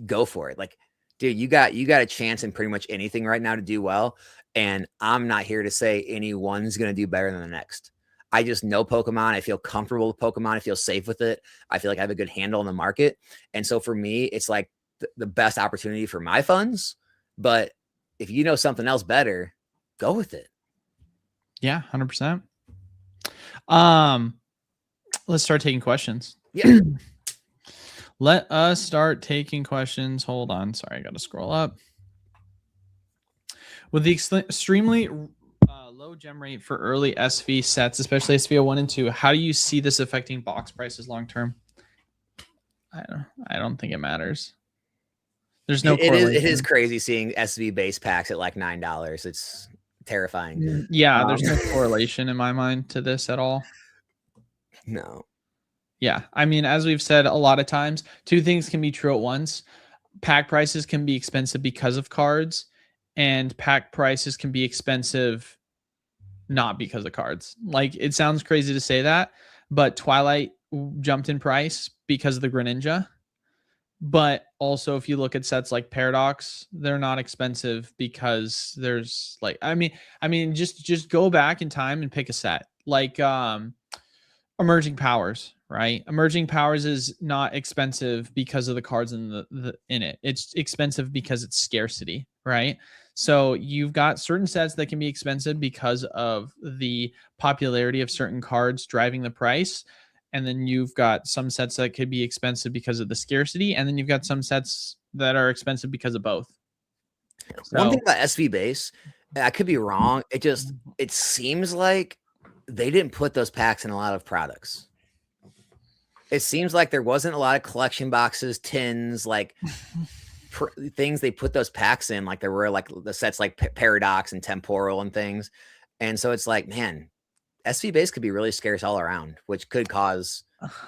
go for it. Like, dude, you got a chance in pretty much anything right now to do well. And I'm not here to say anyone's gonna do better than the next. I just know Pokemon. I feel comfortable with Pokemon. I feel safe with it. I feel like I have a good handle on the market. And so for me, it's like the best opportunity for my funds. But if you know something else better, go with it. Yeah, 100%. Um, let's start taking questions. Yeah. Let us start taking questions. Hold on. Sorry, I got to scroll up. With the extremely low gem rate for early SV sets, especially SV01 and 2, how do you see this affecting box prices long term? I don't think it matters. There's no correlation. It is crazy seeing SV base packs at like $9. It's terrifying. Yeah, there's no correlation in my mind to this at all. No. Yeah, I mean, as we've said a lot of times, two things can be true at once. Pack prices can be expensive because of cards, and pack prices can be expensive not because of cards. Like, it sounds crazy to say that, but Twilight jumped in price because of the Greninja. But also, if you look at sets like Paradox, they're not expensive because there's like, I mean, just go back in time and pick a set like Emerging Powers, right? Emerging Powers is not expensive because of the cards in the in it. It's expensive because it's scarcity, right? So you've got certain sets that can be expensive because of the popularity of certain cards driving the price. And then you've got some sets that could be expensive because of the scarcity. And then you've got some sets that are expensive because of both. One thing about SV base, I could be wrong. It seems like they didn't put those packs in a lot of products. It seems like there wasn't a lot of collection boxes, tins, like things they put those packs in. Like there were like the sets like Paradox and Temporal and things. And so it's like, man, SV base could be really scarce all around, which could cause,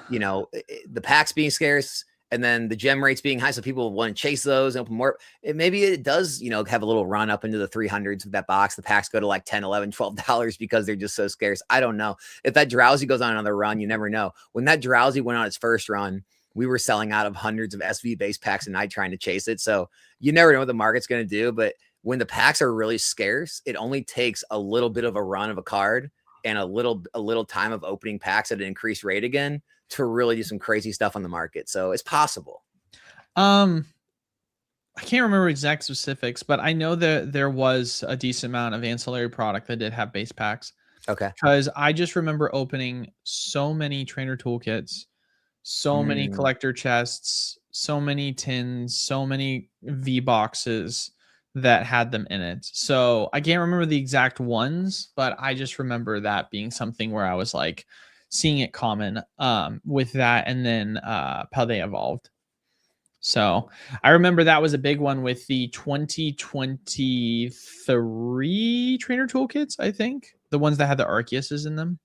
the packs being scarce and then the gem rates being high. So people want to chase those and open more. Maybe it does, have a little run up into the 300s with that box. The packs go to like $10, $11, $12 because they're just so scarce. I don't know. If that Drowsy goes on another run, you never know. When that Drowsy went on its first run, we were selling out of hundreds of SV base packs and night trying to chase it. So you never know what the market's going to do. But when the packs are really scarce, it only takes a little bit of a run of a card and a little time of opening packs at an increased rate again to really do some crazy stuff on the market. So it's possible. I can't remember exact specifics, but I know that there was a decent amount of ancillary product that did have base packs. Okay. Because I just remember opening so many trainer toolkits, so many collector chests, so many tins, so many V boxes that had them in it. So I can't remember the exact ones, but I just remember that being something where I was like seeing it common with that, and then how they evolved. So I remember that was a big one with the 2023 trainer toolkits, I think. The ones that had the Arceuses in them.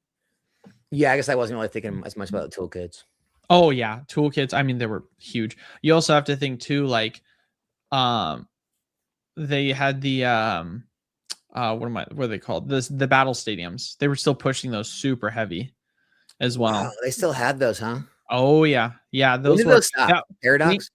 Yeah, I guess I wasn't really thinking as much about the toolkits. Oh yeah, toolkits. I mean, they were huge. You also have to think too, like, they had the what are they called? The battle stadiums. They were still pushing those super heavy as well. Wow, they still had those, huh? Oh yeah. Yeah, When those did were those stop? yeah, we Paradox?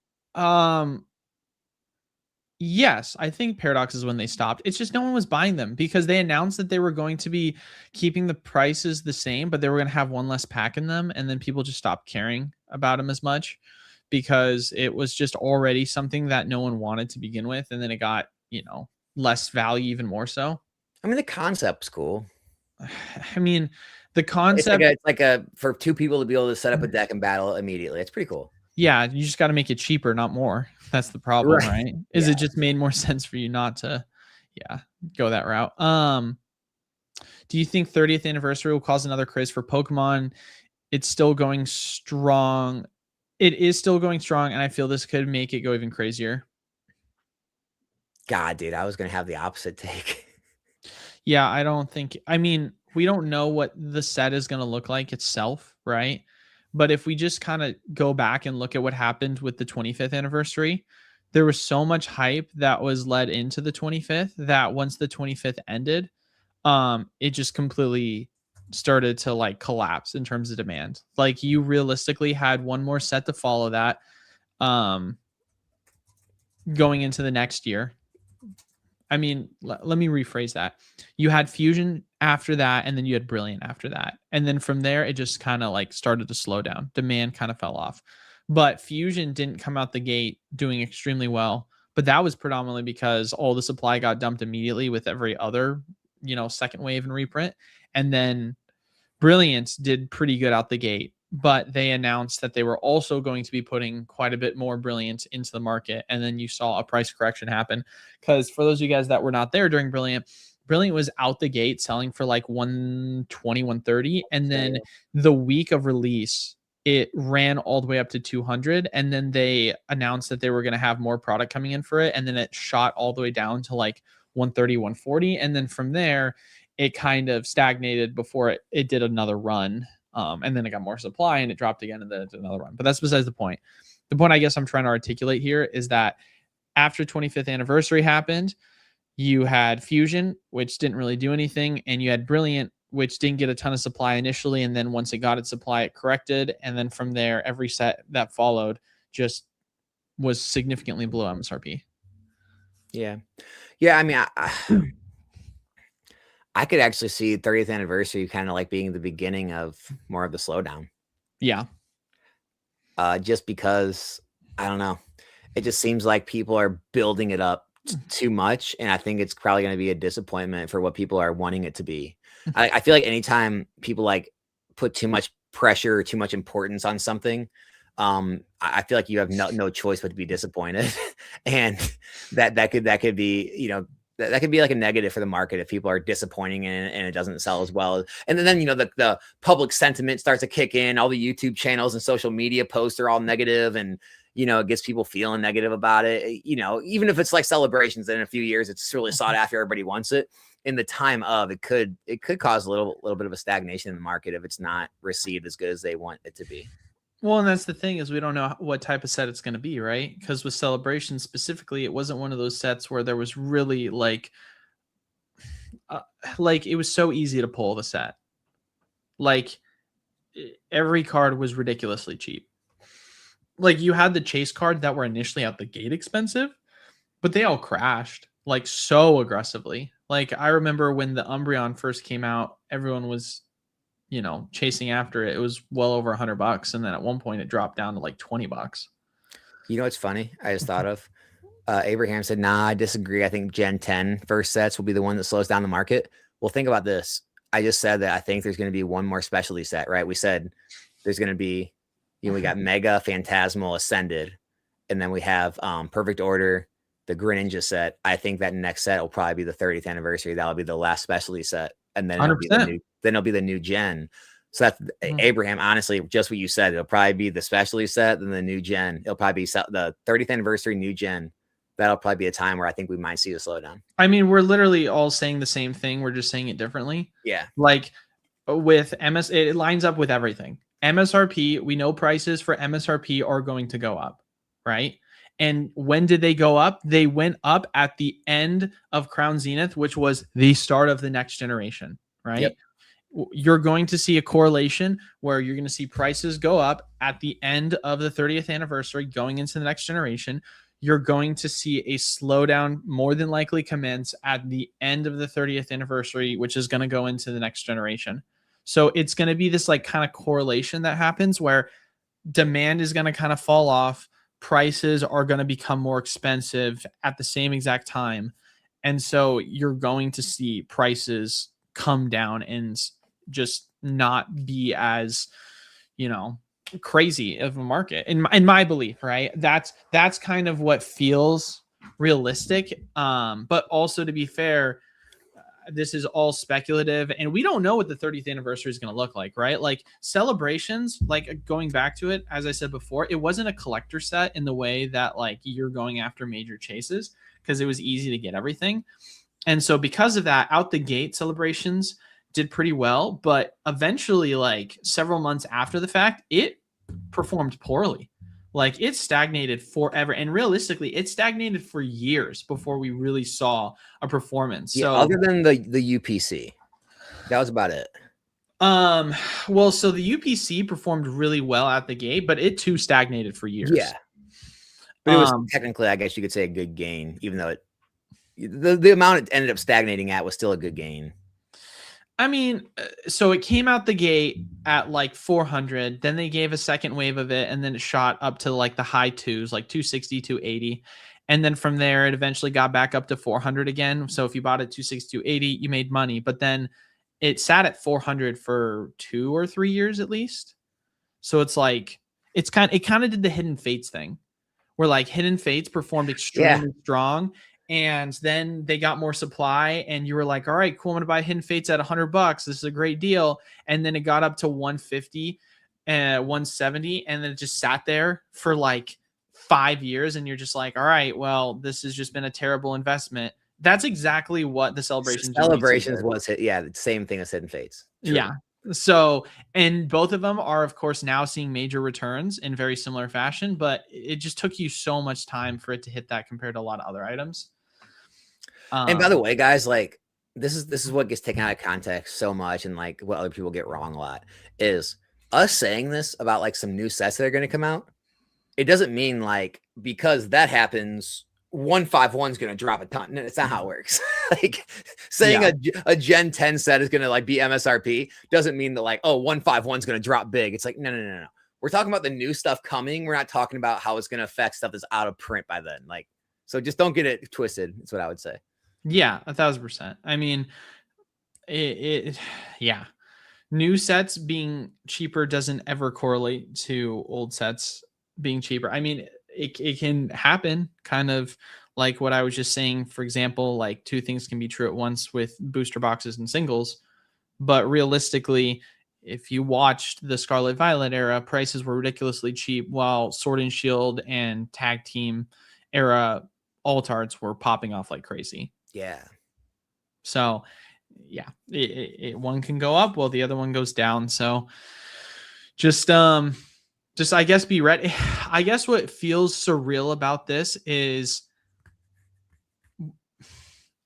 yes, I think Paradox is when they stopped. It's just no one was buying them because they announced that they were going to be keeping the prices the same, but they were going to have one less pack in them, and then people just stopped caring about them as much because it was just already something that no one wanted to begin with, and then it got, less value even more so. I mean, the concept's cool. I mean, the It's concept, like a for two people to be able to set up a deck and battle immediately. It's pretty cool. yeah, you just got to make it cheaper, not more. That's the problem, Right. right? Is Yeah. it just made more sense for you not to, yeah, go that route? Do you think 30th anniversary will cause another craze for Pokemon? It's still going strong. It is still going strong, and I feel this could make it go even crazier. God, dude, I was gonna have the opposite take. Yeah, I mean, we don't know what the set is going to look like itself, right? But if we just kind of go back and look at what happened with the 25th anniversary, there was so much hype that was led into the 25th that once the 25th ended, it just completely started to like collapse in terms of demand. Like you realistically had one more set to follow that um going into the next year. I mean, let me rephrase that. You had Fusion after that, and then you had Brilliant after that. And then from there, it just kind of like started to slow down. Demand kind of fell off. But Fusion didn't come out the gate doing extremely well. But that was predominantly because all the supply got dumped immediately with every other, second wave and reprint. And then Brilliant did pretty good out the gate, but they announced that they were also going to be putting quite a bit more Brilliant into the market. And then you saw a price correction happen. Because for those of you guys that were not there during Brilliant, Brilliant was out the gate selling for like 120, 130. And then the week of release, it ran all the way up to 200. And then they announced that they were going to have more product coming in for it. And then it shot all the way down to like 130, 140. And then from there, it kind of stagnated before it did another run. And then it got more supply and it dropped again and then it did another run. But that's besides the point. The point I guess I'm trying to articulate here is that after 25th anniversary happened, you had Fusion, which didn't really do anything, and you had Brilliant, which didn't get a ton of supply initially. And then once it got its supply, it corrected. And then from there, every set that followed just was significantly below MSRP. Yeah. Yeah. I mean, I could actually see 30th anniversary kind of like being the beginning of more of the slowdown. Yeah. Just because I don't know, it just seems like people are building it up too much, and I think it's probably going to be a disappointment for what people are wanting it to be. I feel like anytime people like put too much pressure or too much importance on something, I feel like you have no choice but to be disappointed, and that could be that could be like a negative for the market if people are disappointing in it and it doesn't sell as well. And then the public sentiment starts to kick in. All the YouTube channels and social media posts are all negative, and it gets people feeling negative about it. Even if it's like celebrations, then in a few years it's really sought after, everybody wants it. In the time of it could cause a little bit of a stagnation in the market if it's not received as good as they want it to be. Well, and that's the thing is we don't know what type of set it's going to be, right? Because with Celebration specifically, it wasn't one of those sets where there was really like it was so easy to pull the set. Like every card was ridiculously cheap. Like you had the chase card that were initially out the gate expensive, but they all crashed like so aggressively. Like I remember when the Umbreon first came out, everyone was chasing after it. It was well over $100, and then at one point it dropped down to like $20. What's funny? I just thought of Abraham said, "Nah, I disagree. I think Gen 10 first sets will be the one that slows down the market." Well, think about this. I just said that I think there's going to be one more specialty set, right? We said there's going to be, we got Mega, Phantasmal, Ascended, and then we have Perfect Order, the Greninja set. I think that next set will probably be the 30th anniversary. That'll be the last specialty set, and then it'll be the new gen. So that's Abraham. Honestly, just what you said. It'll probably be the specialty set, then the new gen. It'll probably be the 30th anniversary new gen. That'll probably be a time where I think we might see a slowdown. I mean, we're literally all saying the same thing. We're just saying it differently. Yeah. Like with it lines up with everything. MSRP, we know prices for MSRP are going to go up, right? And when did they go up? They went up at the end of Crown Zenith, which was the start of the next generation, right? Yep. You're going to see a correlation where you're going to see prices go up at the end of the 30th anniversary going into the next generation. You're going to see a slowdown more than likely commence at the end of the 30th anniversary, which is going to go into the next generation. So it's going to be this like kind of correlation that happens where demand is going to kind of fall off. Prices are going to become more expensive at the same exact time. And so you're going to see prices come down and just not be as, crazy of a market in my belief, right? That's kind of what feels realistic. But also, to be fair, this is all speculative and we don't know what the 30th anniversary is going to look like, right? Like celebrations, like going back to it, as I said before, it wasn't a collector set in the way that like you're going after major chases because it was easy to get everything. And so because of that, out the gate celebrations did pretty well, but eventually like several months after the fact, it performed poorly. Like it stagnated forever. And realistically, it stagnated for years before we really saw a performance. Yeah, so other than the UPC, that was about it. Well, so the UPC performed really well at the gate, but it too stagnated for years. Yeah. But it was technically, I guess you could say, a good gain, even though the amount it ended up stagnating at was still a good gain. I mean, so it came out the gate at like 400, then they gave a second wave of it, and then it shot up to like the high twos, like 260, 280. And then from there, it eventually got back up to 400 again. So if you bought it 260, 280, you made money. But then it sat at 400 for 2 or 3 years at least. So it's like, it kind of did the Hidden Fates thing where like Hidden Fates performed extremely strong. And then they got more supply and you were like, all right, cool. I'm going to buy Hidden Fates at $100. This is a great deal. And then it got up to 150 and 170. And then it just sat there for like 5 years. And you're just like, all right, well, this has just been a terrible investment. That's exactly what the celebrations was. Yeah. The same thing as Hidden Fates. True. Yeah. So, and both of them are, of course, now seeing major returns in very similar fashion, but it just took you so much time for it to hit that compared to a lot of other items. And by the way, guys, like this is what gets taken out of context so much, and like what other people get wrong a lot is us saying this about like some new sets that are going to come out. It doesn't mean like because that happens, 151 is going to drop a ton. No, it's not how it works. Like saying a Gen 10 set is going to like be MSRP doesn't mean that like, oh, 151 is going to drop big. It's like, no. We're talking about the new stuff coming. We're not talking about how it's going to affect stuff that's out of print by then. Like, so just don't get it twisted. That's what I would say. Yeah, 1,000%. I mean, yeah. New sets being cheaper doesn't ever correlate to old sets being cheaper. I mean, it can happen, kind of like what I was just saying. For example, like two things can be true at once with booster boxes and singles. But realistically, if you watched the Scarlet Violet era, prices were ridiculously cheap, while Sword and Shield and Tag Team era altards were popping off like crazy. Yeah. So, yeah, one can go up while the other one goes down. So, just I guess be ready. I guess what feels surreal about this is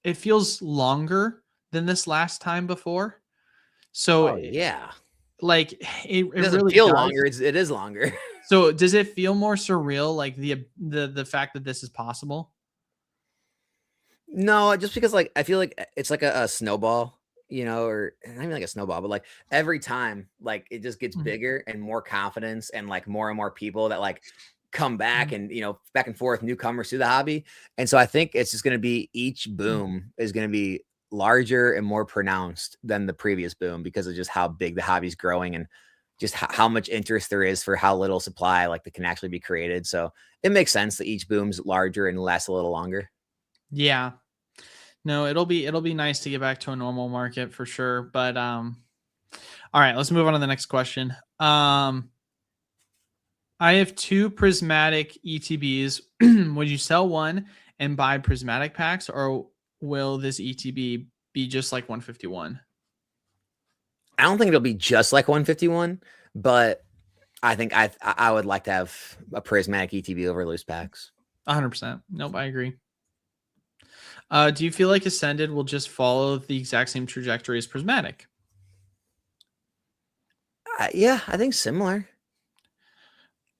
it feels longer than this last time before. So, yeah, like it doesn't really feel does. longer. It is longer. So, does it feel more surreal, like the fact that this is possible? No, just because like I feel like it's like a snowball, or not even like a snowball, but like every time like it just gets bigger and more confidence and like more and more people that like come back and back and forth newcomers to the hobby. And so I think it's just going to be each boom is going to be larger and more pronounced than the previous boom because of just how big the hobby's growing and just how much interest there is for how little supply like that can actually be created. So it makes sense that each boom's larger and lasts a little longer. Yeah. No, it'll be nice to get back to a normal market for sure. But all right, let's move on to the next question. I have 2 prismatic ETBs. Would you sell one and buy prismatic packs, or will this ETB be just like 151? I don't think it'll be just like 151, but I think I would like to have a prismatic ETB over loose packs. 100%. Nope, I agree. Do you feel like Ascended will just follow the exact same trajectory as Prismatic? Yeah, I think similar.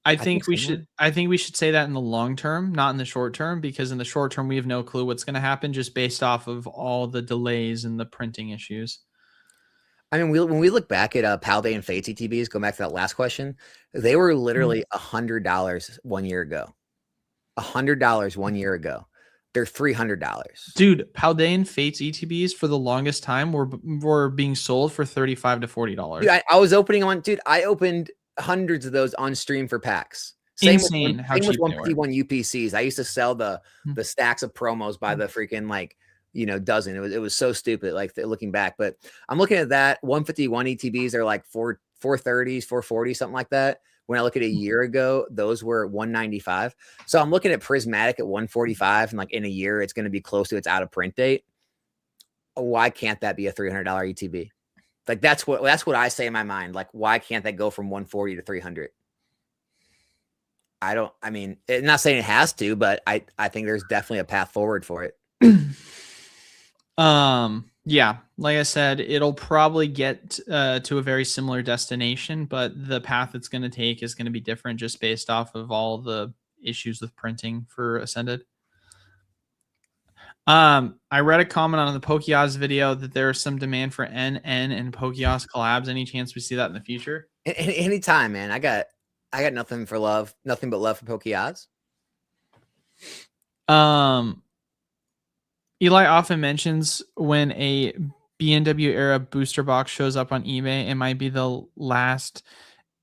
I think we should. I think we should say that in the long term, not in the short term, because in the short term we have no clue what's going to happen, just based off of all the delays and the printing issues. I mean, when we look back at Palday and Fates ETBs, go back to that last question, they were literally $100 1 year ago. $100 1 year ago. They're $300. Dude, Paldean Fates ETBs for the longest time were being sold for $35 to $40. Dude, I was opening on, dude, I opened hundreds of those on stream for packs. Insane how same with cheap they were. 151 UPCs. I used to sell the stacks of promos by the freaking like, you know, dozen. It was so stupid, like looking back. But I'm looking at that 151 ETBs are like 430s, 440, something like that. When I look at a year ago, those were 195. So I'm looking at Prismatic at 145, and like in a year, it's going to be close to its out of print date. Why can't that be a $300 ETB? Like that's what I say in my mind. Like, why can't that go from 140 to 300? I mean, I'm not saying it has to, but I think there's definitely a path forward for it. Yeah, like I said, it'll probably get to a very similar destination, but the path it's going to take is going to be different just based off of all the issues with printing for Ascended. I read a comment on the Pokeos video that there is some demand for NN and Pokeos collabs. Any chance we see that in the future? Anytime, man. I got nothing but love for Pokeos. Eli often mentions when a BNW era booster box shows up on eBay, it might be the last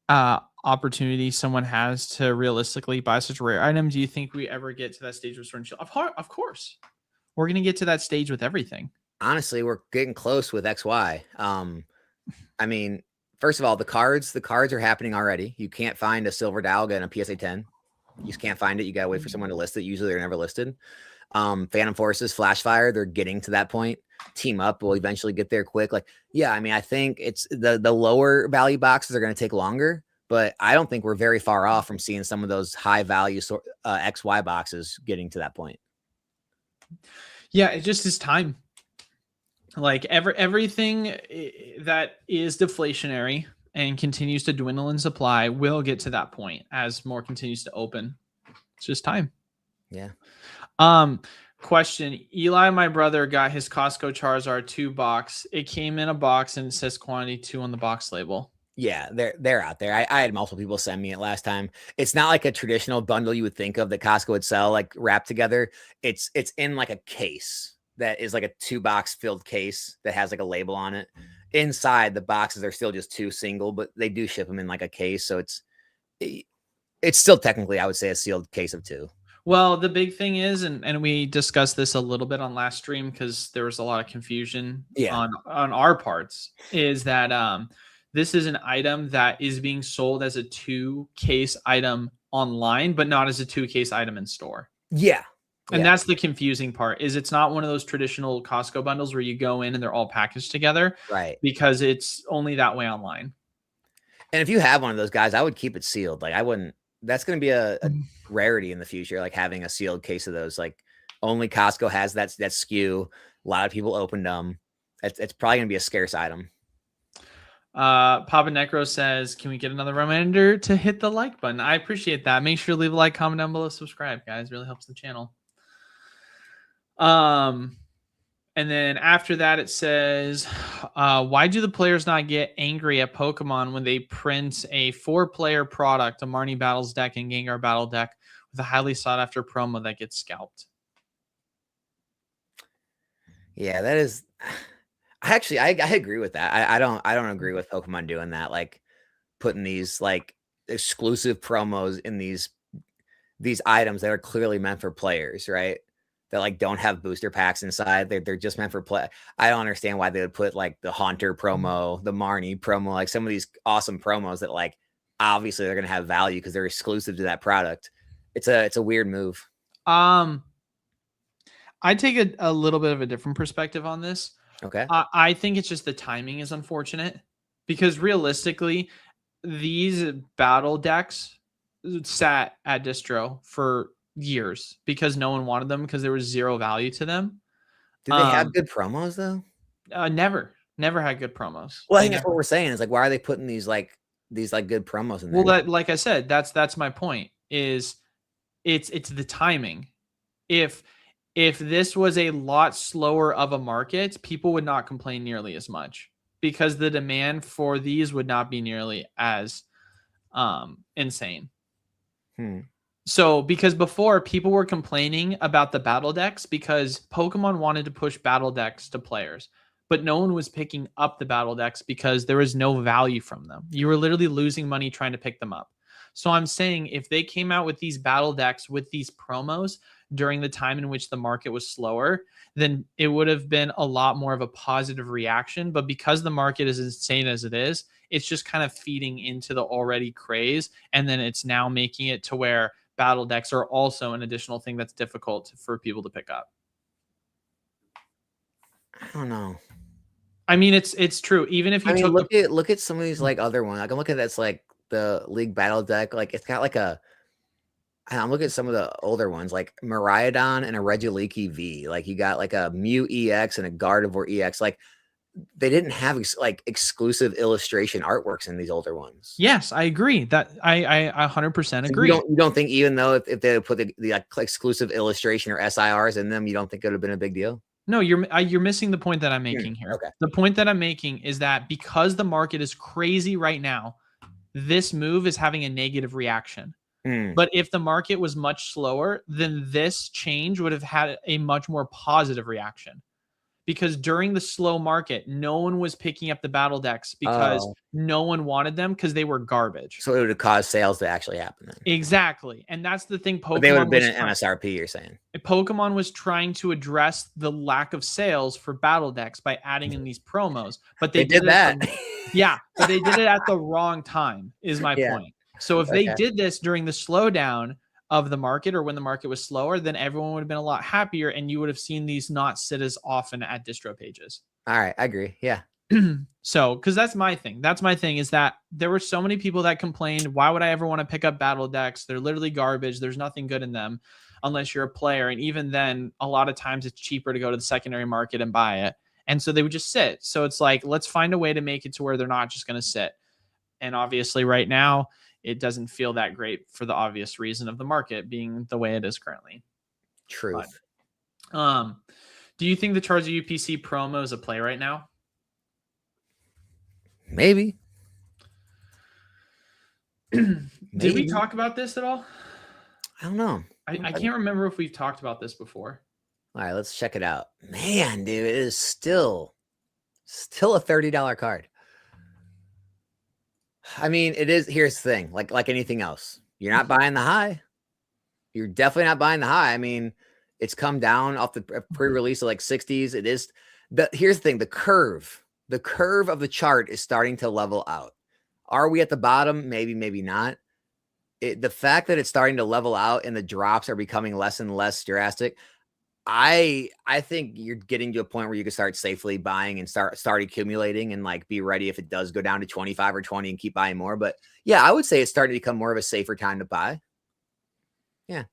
opportunity someone has to realistically buy such a rare item. Do you think we ever get to that stage with Sword and Shield? Of course. We're going to get to that stage with everything. Honestly, we're getting close with XY. I mean, first of all, the cards are happening already. You can't find a Silver Dialga and a PSA 10. You just can't find it. You got to wait for someone to list it. Usually they're never listed. Phantom Forces, Flashfire, they're getting to that point. Team Up will eventually get there quick. Like, yeah, I mean, I think it's the lower value boxes are going to take longer, but I don't think we're very far off from seeing some of those high value XY boxes getting to that point. Yeah, it just is time. Like everything that is deflationary and continues to dwindle in supply will get to that point as more continues to open. It's just time. Yeah. Question. Eli, my brother, got his Costco Charizard 2 box. It came in a box and it says quantity 2 on the box label. Yeah, they're out there. I had multiple people send me it last time. It's not like a traditional bundle you would think of that Costco would sell, like wrapped together. It's in like a case that is like a 2-box filled case that has like a label on it. Inside the boxes are still just 2 single, but they do ship them in like a case. So it's still technically, I would say, a sealed case of 2. Well, the big thing is, and we discussed this a little bit on last stream because there was a lot of confusion on our parts, is that this is an item that is being sold as a 2-case item online, but not as a 2-case item in store. Yeah. And that's the confusing part, is it's not one of those traditional Costco bundles where you go in and they're all packaged together. Right. Because it's only that way online. And if you have one of those guys, I would keep it sealed. Like I wouldn't, that's going to be a rarity in the future, like having a sealed case of those. Like only Costco has that SKU. A lot of people opened them. It's probably going to be a scarce item. Papa Necro says, can we get another reminder to hit the like button? I appreciate that. Make sure to leave a like, comment down below, subscribe, guys. Really helps the channel. And then after that, it says, why do the players not get angry at Pokemon when they print a 4-player product, a Marnie Battles deck and Gengar Battle deck, with a highly sought after promo that gets scalped? Yeah, that is. Actually, I agree with that. I don't agree with Pokemon doing that, like putting these like exclusive promos in these items that are clearly meant for players, right? That like don't have booster packs inside. They're just meant for play. I don't understand why they would put like the Haunter promo, the Marnie promo, like some of these awesome promos that like obviously they're gonna have value because they're exclusive to that product. It's a weird move. I take a little bit of a different perspective on this. Okay. I think it's just the timing is unfortunate because realistically, these battle decks sat at distro for years because no one wanted them because there was zero value to them. Do they have good promos though? Never had good promos. Well, I They think that's what we're saying. Is like, why are they putting these like good promos in there? Well, that, like I said, that's my point. Is it's the timing. If this was a lot slower of a market, people would not complain nearly as much because the demand for these would not be nearly as insane. So because before people were complaining about the battle decks because Pokemon wanted to push battle decks to players, but no one was picking up the battle decks because there was no value from them. You were literally losing money trying to pick them up. So I'm saying if they came out with these battle decks with these promos during the time in which the market was slower, then it would have been a lot more of a positive reaction. But because the market is insane as it is, it's just kind of feeding into the already craze. And then it's now making it to where battle decks are also an additional thing that's difficult for people to pick up. I don't know. I mean, it's true. Even if you look at some of these like other ones. Like I'm looking at that's like the League Battle deck. Like it's got like I'm looking at some of the older ones, like Miraidon and a Regieleki V. Like you got like a Mew EX and a Gardevoir EX. Like they didn't have like exclusive illustration artworks in these older ones. Yes, I agree. That I 100% agree. So you don't think even though if they put the like exclusive illustration or SIRs in them, you don't think it would have been a big deal? No, you're missing the point that I'm making here. Okay. The point that I'm making is that because the market is crazy right now, this move is having a negative reaction. But if the market was much slower, then this change would have had a much more positive reaction. Because during the slow market, no one was picking up the battle decks because no one wanted them because they were garbage. So it would have caused sales to actually happen then. Exactly. And that's the thing. Pokemon they would have been an MSRP, you're saying. Pokemon was trying to address the lack of sales for battle decks by adding in these promos. But they did that. But they did it at the wrong time, is my point. So if they did this during the slowdown of the market or when the market was slower, then everyone would have been a lot happier and you would have seen these not sit as often at distro pages. All right, I agree. Yeah. So, because that's my thing. That's my thing is that there were so many people that complained, why would I ever want to pick up battle decks? They're literally garbage. There's nothing good in them unless you're a player. And even then, a lot of times it's cheaper to go to the secondary market and buy it. And so they would just sit. So it's like, let's find a way to make it to where they're not just going to sit. And obviously right now, it doesn't feel that great for the obvious reason of the market being the way it is currently. Truth. But, do you think the Charizard UPC promo is a play right now? Maybe. Did we talk about this at all? I don't know. I can't remember if we've talked about this before. All right, let's check it out. Man, dude, it is still a $30 card. I mean, it is. Here's the thing, like anything else, you're not buying the high. You're definitely not buying the high. I mean, it's come down off the pre-release of like 60s. It is here's the thing, the curve of the chart is starting to level out. Are we at the bottom? Maybe, maybe not. The fact that it's starting to level out and the drops are becoming less and less drastic. I think you're getting to a point where you can start safely buying and start accumulating and like be ready if it does go down to 25 or 20 and keep buying more. But yeah, I would say it's starting to become more of a safer time to buy. Yeah.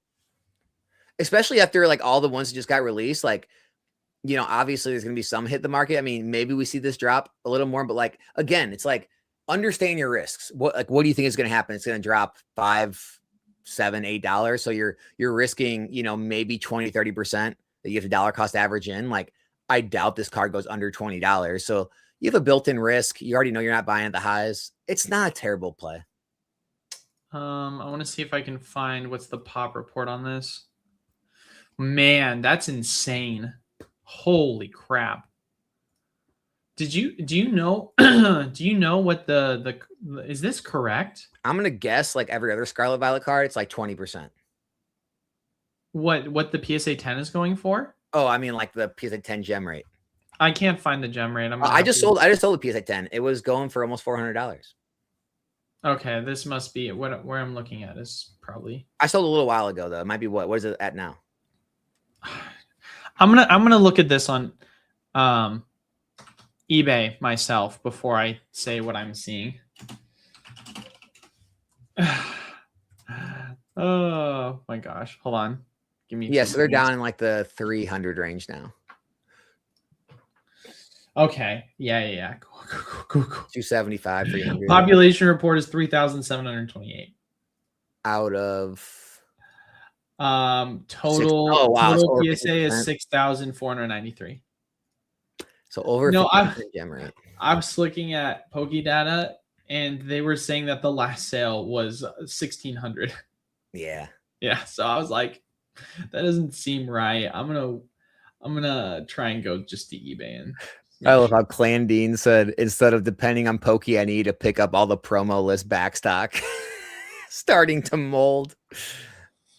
Especially after like all the ones that just got released, like, you know, obviously there's going to be some hit the market. I mean, maybe we see this drop a little more, but like, again, it's like, understand your risks. What do you think is going to happen? It's going to drop $5, $7, $8. So you're risking, you know, maybe 20, 30% that you have to dollar cost average in. Like, I doubt this card goes under $20. So you have a built-in risk. You already know you're not buying at the highs. It's not a terrible play. I want to see if I can find what's the pop report on this. Man, that's insane. Holy crap. Do you know do you know what the is this correct? I'm gonna guess like every other Scarlet Violet card, it's like 20%. What the PSA 10 is going for? Oh, I mean like the PSA 10 gem rate. I can't find the gem rate. I just sold the PSA 10. It was going for almost $400. Okay, this must be where I'm looking at is probably. I sold a little while ago though. It might be what is it at now? I'm gonna look at this on eBay myself before I say what I'm seeing. Oh my gosh. Hold on. Give me Yeah, 2 so they're seconds. down in like the 300 range now. Okay. Yeah. Cool. 275, 300 Population report is 3,728. out of Total wow, it's total over PSA is 50%. 6,493. So over No, 50% gem rate. I was looking at Pokédata and they were saying that the last sale was 1,600. Yeah. Yeah, so I was like, that doesn't seem right. I'm gonna try and go just to eBay and I make love sure. how Clan Dean said, instead of depending on Pokey, I need to pick up all the promo list backstock. Starting to mold.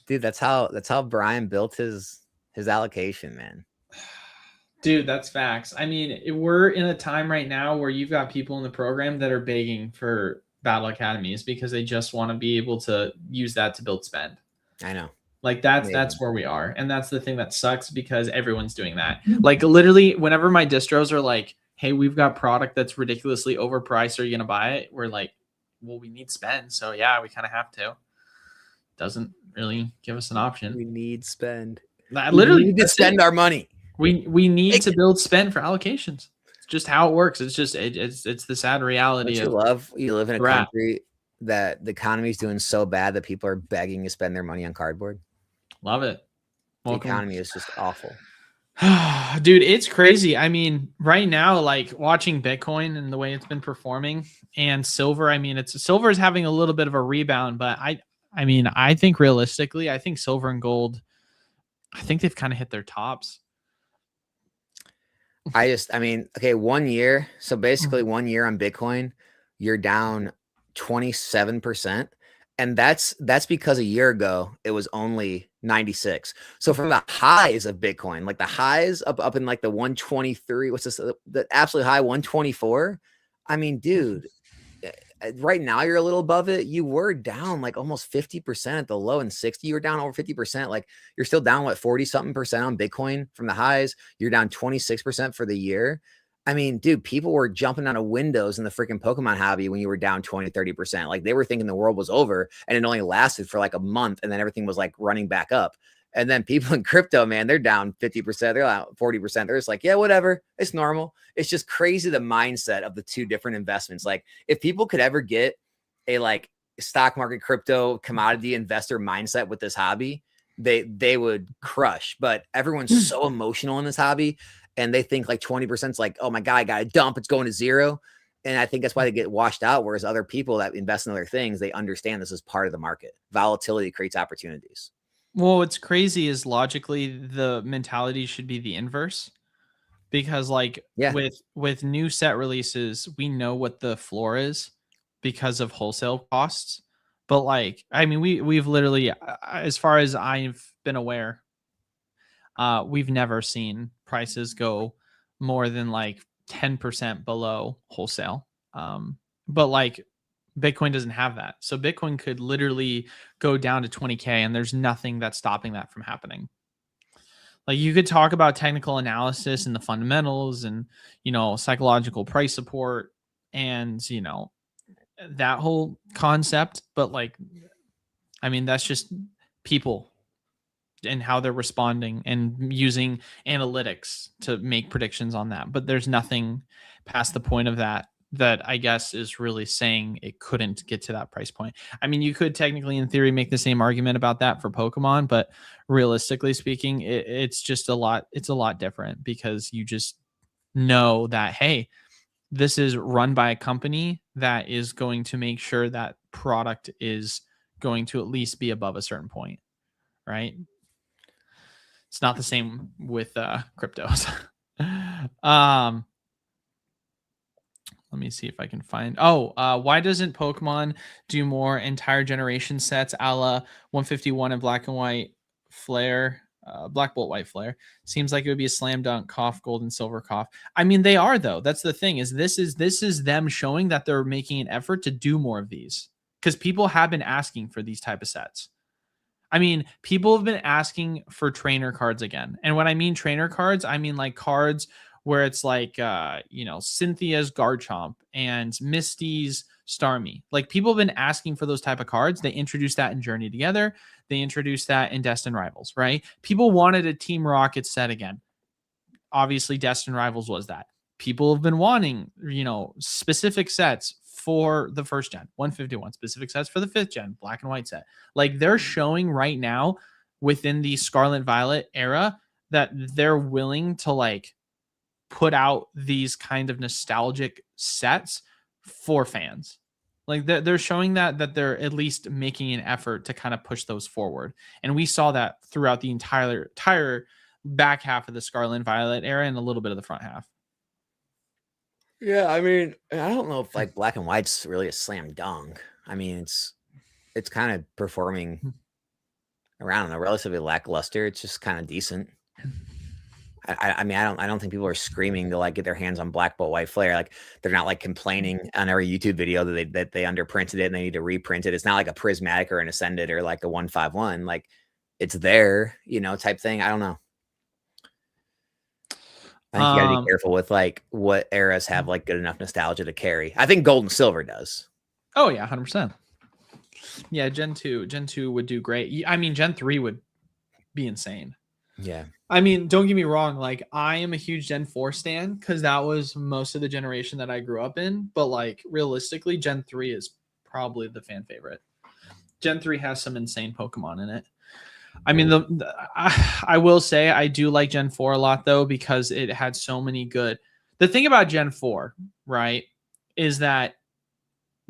Dude, that's how Brian built his allocation, man. Dude, that's facts. I mean, we're in a time right now where you've got people in the program that are begging for battle academies because they just want to be able to use that to build spend. I know. Like that's Amazing. where we are. And that's the thing that sucks because everyone's doing that. Like literally whenever my distros are like, "Hey, we've got product that's ridiculously overpriced, are you going to buy it?" We're like, "Well, we need spend." So yeah, we kind of have to. Doesn't really give us an option. We need spend. We Literally, need to that's it. spend our money. We need Take to it. build spend for allocations. It's just how it works. It's just it's the sad reality Don't you of love you live in a rat. country that the economy is doing so bad that people are begging to spend their money on cardboard? Love it. The Welcome. economy is just awful. Dude, it's crazy. I mean, right now, like watching Bitcoin and the way it's been performing and silver, I mean, silver is having a little bit of a rebound, but I mean, I think realistically, I think silver and gold, I think they've kind of hit their tops. I mean, okay, 1 year. So basically 1 year on Bitcoin, you're down 27%. And that's because a year ago it was only 96. So from the highs of Bitcoin, like the highs up in like the 123, what's this? The absolute high 124. I mean, dude, right now you're a little above it. You were down like almost 50% at the low, and 60. You were down over 50%. Like you're still down what 40 something percent on Bitcoin from the highs. You're down 26% for the year. I mean, dude, people were jumping out of windows in the freaking Pokemon hobby when you were down 20, 30%. Like they were thinking the world was over, and it only lasted for like a month, and then everything was like running back up. And then people in crypto, man, they're down 50%, they're down 40%. They're just like, yeah, whatever. It's normal. It's just crazy the mindset of the two different investments. Like, if people could ever get a like stock market, crypto, commodity investor mindset with this hobby, they would crush. But everyone's so emotional in this hobby, and they think like 20% is like, oh my God, I got to dump. It's going to zero. And I think that's why they get washed out. Whereas other people that invest in other things, they understand this is part of the market. Volatility creates opportunities. Well, what's crazy is logically the mentality should be the inverse because like Yeah. with new set releases, we know what the floor is because of wholesale costs. But like, I mean, we've literally, as far as I've been aware, we've never seen prices go more than like 10% below wholesale. But like Bitcoin doesn't have that. So Bitcoin could literally go down to 20K and there's nothing that's stopping that from happening. Like you could talk about technical analysis and the fundamentals and, psychological price support and, that whole concept. But like, I mean, that's just people and how they're responding and using analytics to make predictions on that. But there's nothing past the point of that I guess is really saying it couldn't get to that price point. I mean, you could technically, in theory, make the same argument about that for Pokemon, but realistically speaking, it's just a lot. It's a lot different because you just know that, hey, this is run by a company that is going to make sure that product is going to at least be above a certain point, right? It's not the same with cryptos. um, Let me see if I can find. Why doesn't Pokemon do more entire generation sets a la 151 and black and white flare, black bolt white flare? Seems like it would be a slam dunk. Cough, gold and silver cough. I mean, they are though. That's the thing. This is them showing that they're making an effort to do more of these because people have been asking for these type of sets. I mean, people have been asking for trainer cards again. And when I mean trainer cards, I mean like cards where it's like Cynthia's Garchomp and Misty's Starmie. Like, people have been asking for those type of cards. They introduced that in Journey Together. They introduced that in Destined Rivals, right? People wanted a Team Rocket set again. Obviously, Destined Rivals was that. People have been wanting, specific sets for the first gen, 151, specific sets for the 5th gen, black and white set. Like, they're showing right now within the Scarlet Violet era that they're willing to like put out these kind of nostalgic sets for fans. Like, they're showing that they're at least making an effort to kind of push those forward. And we saw that throughout the entire back half of the Scarlet and Violet era and a little bit of the front half. Yeah, I mean, I don't know if like black and white's really a slam dunk. I mean, it's kind of performing around a relatively lackluster. It's just kind of decent. I mean, I don't think people are screaming to like get their hands on black but white flare. Like, they're not like complaining on every YouTube video that they underprinted it and they need to reprint it. It's not like a prismatic or an ascended or like a 151. Like, it's there, type thing. I don't know. I think you gotta be careful with like what eras have like good enough nostalgia to carry. I think gold and silver does. Oh yeah, 100%. Yeah, Gen 2 would do great. I mean, Gen 3 would be insane. Yeah. I mean, don't get me wrong. Like, I am a huge Gen 4 stan because that was most of the generation that I grew up in. But like, realistically, Gen 3 is probably the fan favorite. Gen 3 has some insane Pokemon in it. I mean, I will say I do like Gen 4 a lot though, because it had so many good. The thing about Gen 4, right, is that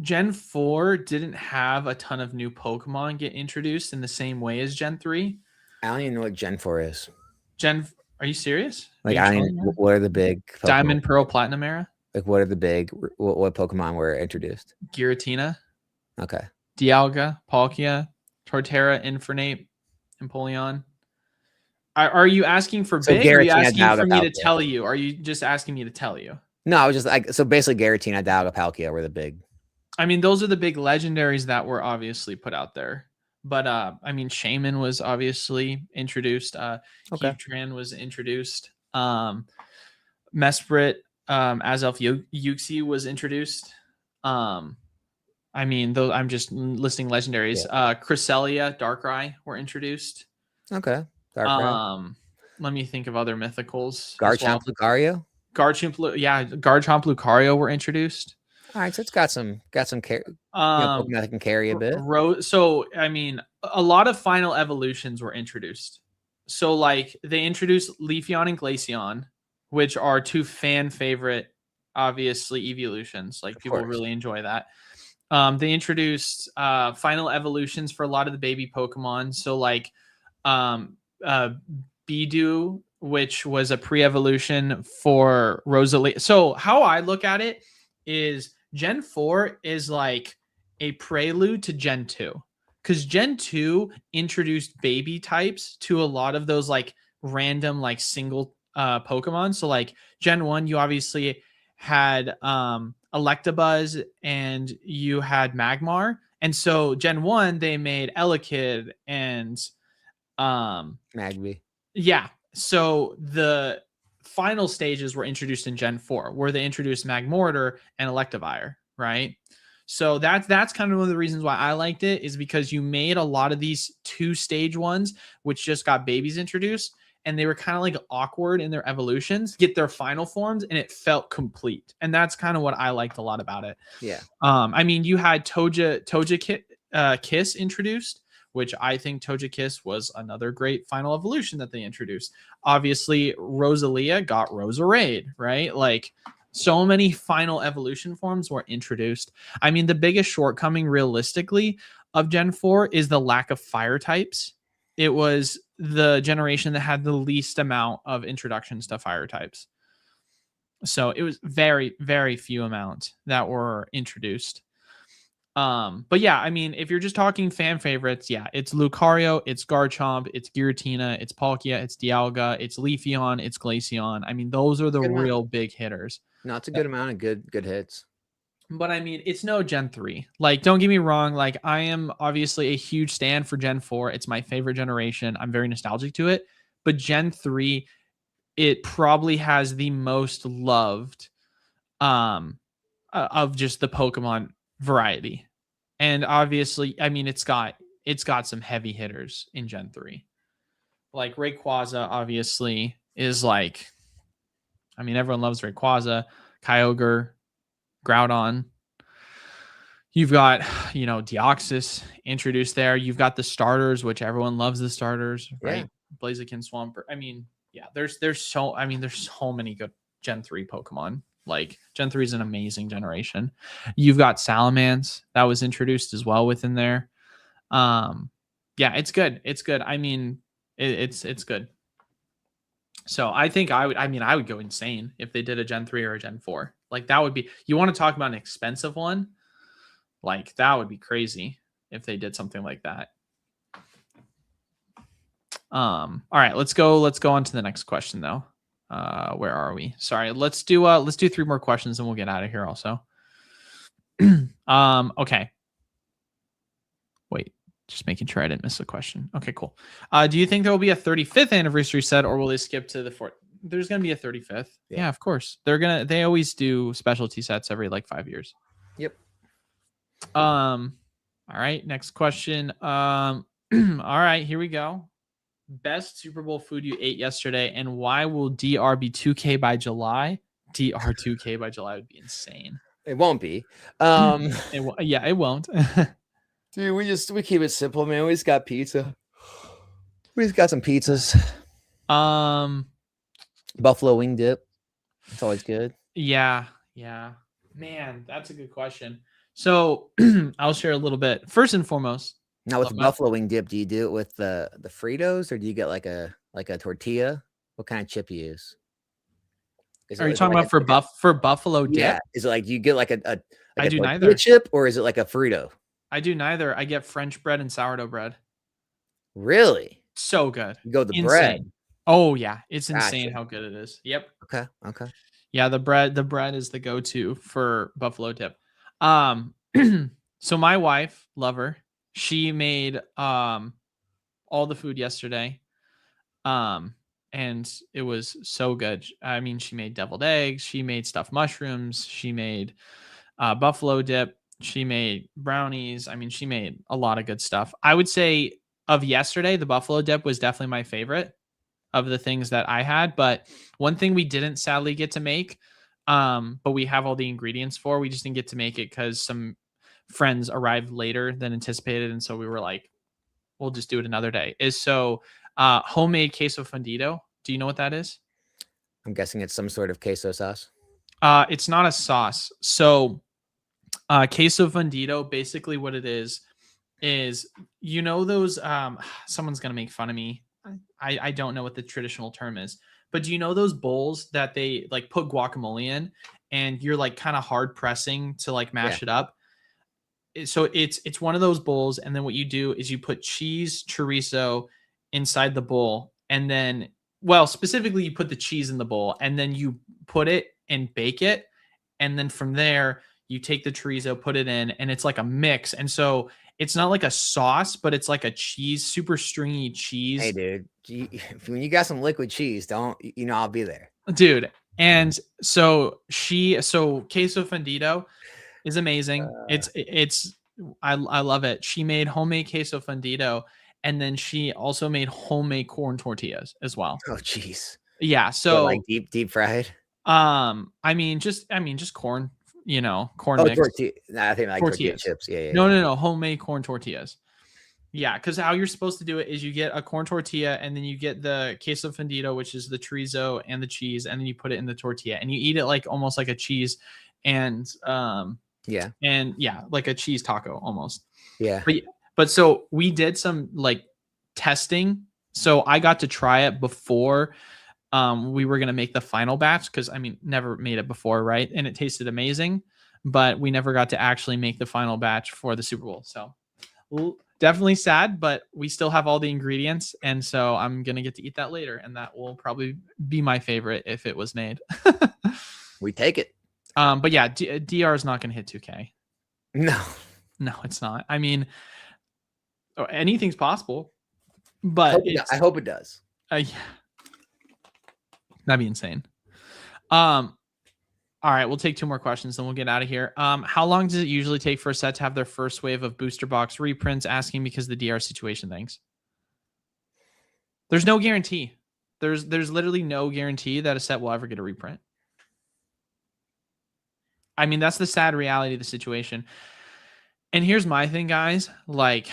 Gen 4 didn't have a ton of new Pokemon get introduced in the same way as Gen 3. I don't even know what Gen 4 is. Are you serious? Like, what are the big Pokemon? Diamond, Pearl, Platinum era? Like, what are the big, what Pokemon were introduced? Giratina. Okay. Dialga, Palkia, Torterra, Infernape, Empoleon. Are you asking for big, or are you asking for me to tell you? Are you just asking me to tell you? No, I was just like, so basically Giratina, Dialga, Palkia were the big. I mean, those are the big legendaries that were obviously put out there. But I mean, Shaman was obviously introduced. Heatran was introduced. Mesprit, Azelf Yuxi was introduced. I mean, those, I'm just listing legendaries. Yeah. Cresselia, Darkrai were introduced. Okay. Darkrai. Let me think of other mythicals. Garchomp, Lucario. Garchomp, Lucario were introduced. All right, so it's got some Pokemon that can carry a bit. So I mean, a lot of final evolutions were introduced. So like, they introduced Leafeon and Glaceon, which are two fan favorite, obviously, evolutions. Like, people really enjoy that. They introduced final evolutions for a lot of the baby Pokemon. So like, Bidoof, which was a pre-evolution for Rosalia. So how I look at it is Gen 4 is like a prelude to Gen 2, because Gen 2 introduced baby types to a lot of those like random like single Pokemon. So like Gen 1, you obviously had Electabuzz and you had Magmar. And so Gen 1, they made Elekid and Magby. Yeah. So the final stages were introduced in Gen 4, where they introduced Magmortar and Electivire, right? So that's kind of one of the reasons why I liked it, is because you made a lot of these 2-stage ones, which just got babies introduced, and they were kind of like awkward in their evolutions, get their final forms, and it felt complete. And that's kind of what I liked a lot about it. Yeah. I mean, you had Kiss introduced, which I think Togekiss was another great final evolution that they introduced. Obviously, Rosalia got Roserade, right? Like, so many final evolution forms were introduced. I mean, the biggest shortcoming realistically of Gen 4 is the lack of fire types. It was the generation that had the least amount of introductions to fire types. So it was very, very few amounts that were introduced. But yeah, I mean, if you're just talking fan favorites, yeah, it's Lucario, it's Garchomp, it's Giratina, it's Palkia, it's Dialga, it's Leafeon, it's Glaceon. I mean, those are the real big hitters. No, it's a good amount of good hits. But I mean, it's no Gen 3. Like, don't get me wrong. Like, I am obviously a huge stan for Gen 4. It's my favorite generation. I'm very nostalgic to it. But Gen 3, it probably has the most loved of just the Pokemon variety. And obviously, I mean, it's got some heavy hitters in Gen 3. Like Rayquaza, obviously, is like, I mean, everyone loves Rayquaza, Kyogre, Groudon. You've got, Deoxys introduced there. You've got the starters, which everyone loves the starters, right? Blaziken, Swampert. I mean, yeah, there's so many good Gen 3 Pokemon. Like Gen 3 is an amazing generation. You've got Salamence that was introduced as well within there. Yeah, it's good. It's good. I mean, it's good. So I think I would go insane if they did a Gen 3 or a Gen 4. Like that would be, you want to talk about an expensive one? Like that would be crazy if they did something like that. All right, let's go on to the next question though. Where are we? Sorry, let's do 3 more questions and we'll get out of here also. Okay. Wait, just making sure I didn't miss a question. Okay, cool. Do you think there will be a 35th anniversary set or will they skip to the 4th? There's going to be a 35th. Yeah, of course. They always do specialty sets every like 5 years. Yep. All right, next question. All right, here we go. Best Super Bowl food you ate yesterday, and why will DR be 2K by July? DR 2K by July would be insane. It won't be. It won't. Dude, we keep it simple, man. We just got pizza. We just got some pizzas. Buffalo wing dip. It's always good. Yeah. Man, that's a good question. So I'll share a little bit. First and foremost. Now with the buffalo wing dip, do you do it with the Fritos or do you get like a tortilla? What kind of chip do you use? Are you talking about for buffalo dip? Yeah. Is it like, do you get like a I do neither chip or is it like a Frito? I do neither. I get French bread and sourdough bread. Really? So good. You go the bread. Oh yeah, it's insane how good it is. Yep. Okay. Yeah, the bread is the go-to for buffalo dip. So my wife, love her, she made all the food yesterday. And it was so good. I mean, she made deviled eggs, she made stuffed mushrooms, she made buffalo dip, she made brownies. I mean, she made a lot of good stuff. I would say of yesterday, the buffalo dip was definitely my favorite of the things that I had. But one thing we didn't sadly get to make, but we have all the ingredients for, we just didn't get to make it because some friends arrived later than anticipated. And so we were like, we'll just do it another day. Homemade queso fundido. Do you know what that is? I'm guessing it's some sort of queso sauce. It's not a sauce. So queso fundido, basically what it is those someone's gonna make fun of me. I don't know what the traditional term is, but do you know those bowls that they like put guacamole in and you're like kind of hard pressing to like mash it up? So it's one of those bowls, and then what you do is you put cheese, chorizo inside the bowl, and then, well, specifically you put the cheese in the bowl and then you put it and bake it, and then from there you take the chorizo, put it in, and it's like a mix. And so it's not like a sauce, but it's like a cheese, super stringy cheese. Hey dude, when you got some liquid cheese, I'll be there, dude. And so queso fundido is amazing. I love it. She made homemade queso fundido, and then she also made homemade corn tortillas as well. Oh jeez. Yeah. So like deep fried. I mean just corn, corn mix. Tortilla. I think like tortilla chips. Yeah. No. Homemade corn tortillas. Yeah, because how you're supposed to do it is you get a corn tortilla and then you get the queso fundido, which is the chorizo and the cheese, and then you put it in the tortilla and you eat it like almost like a cheese and like a cheese taco almost. Yeah. But so we did some like testing. So I got to try it before we were gonna make the final batch, because I mean, never made it before, right? And it tasted amazing, but we never got to actually make the final batch for the Super Bowl. So definitely sad, but we still have all the ingredients, and so I'm gonna get to eat that later, and that will probably be my favorite if it was made. We take it. But yeah, DR is not gonna hit 2K. No, it's not. I mean, anything's possible, but I hope it does. Yeah. That'd be insane. All All right, we'll take 2 more questions, then we'll get out of here. How long does it usually take for a set to have their first wave of booster box reprints? Asking because of the DR situation. Thanks. There's no guarantee. There's literally no guarantee that a set will ever get a reprint. I mean, that's the sad reality of the situation. And here's my thing, guys. Like,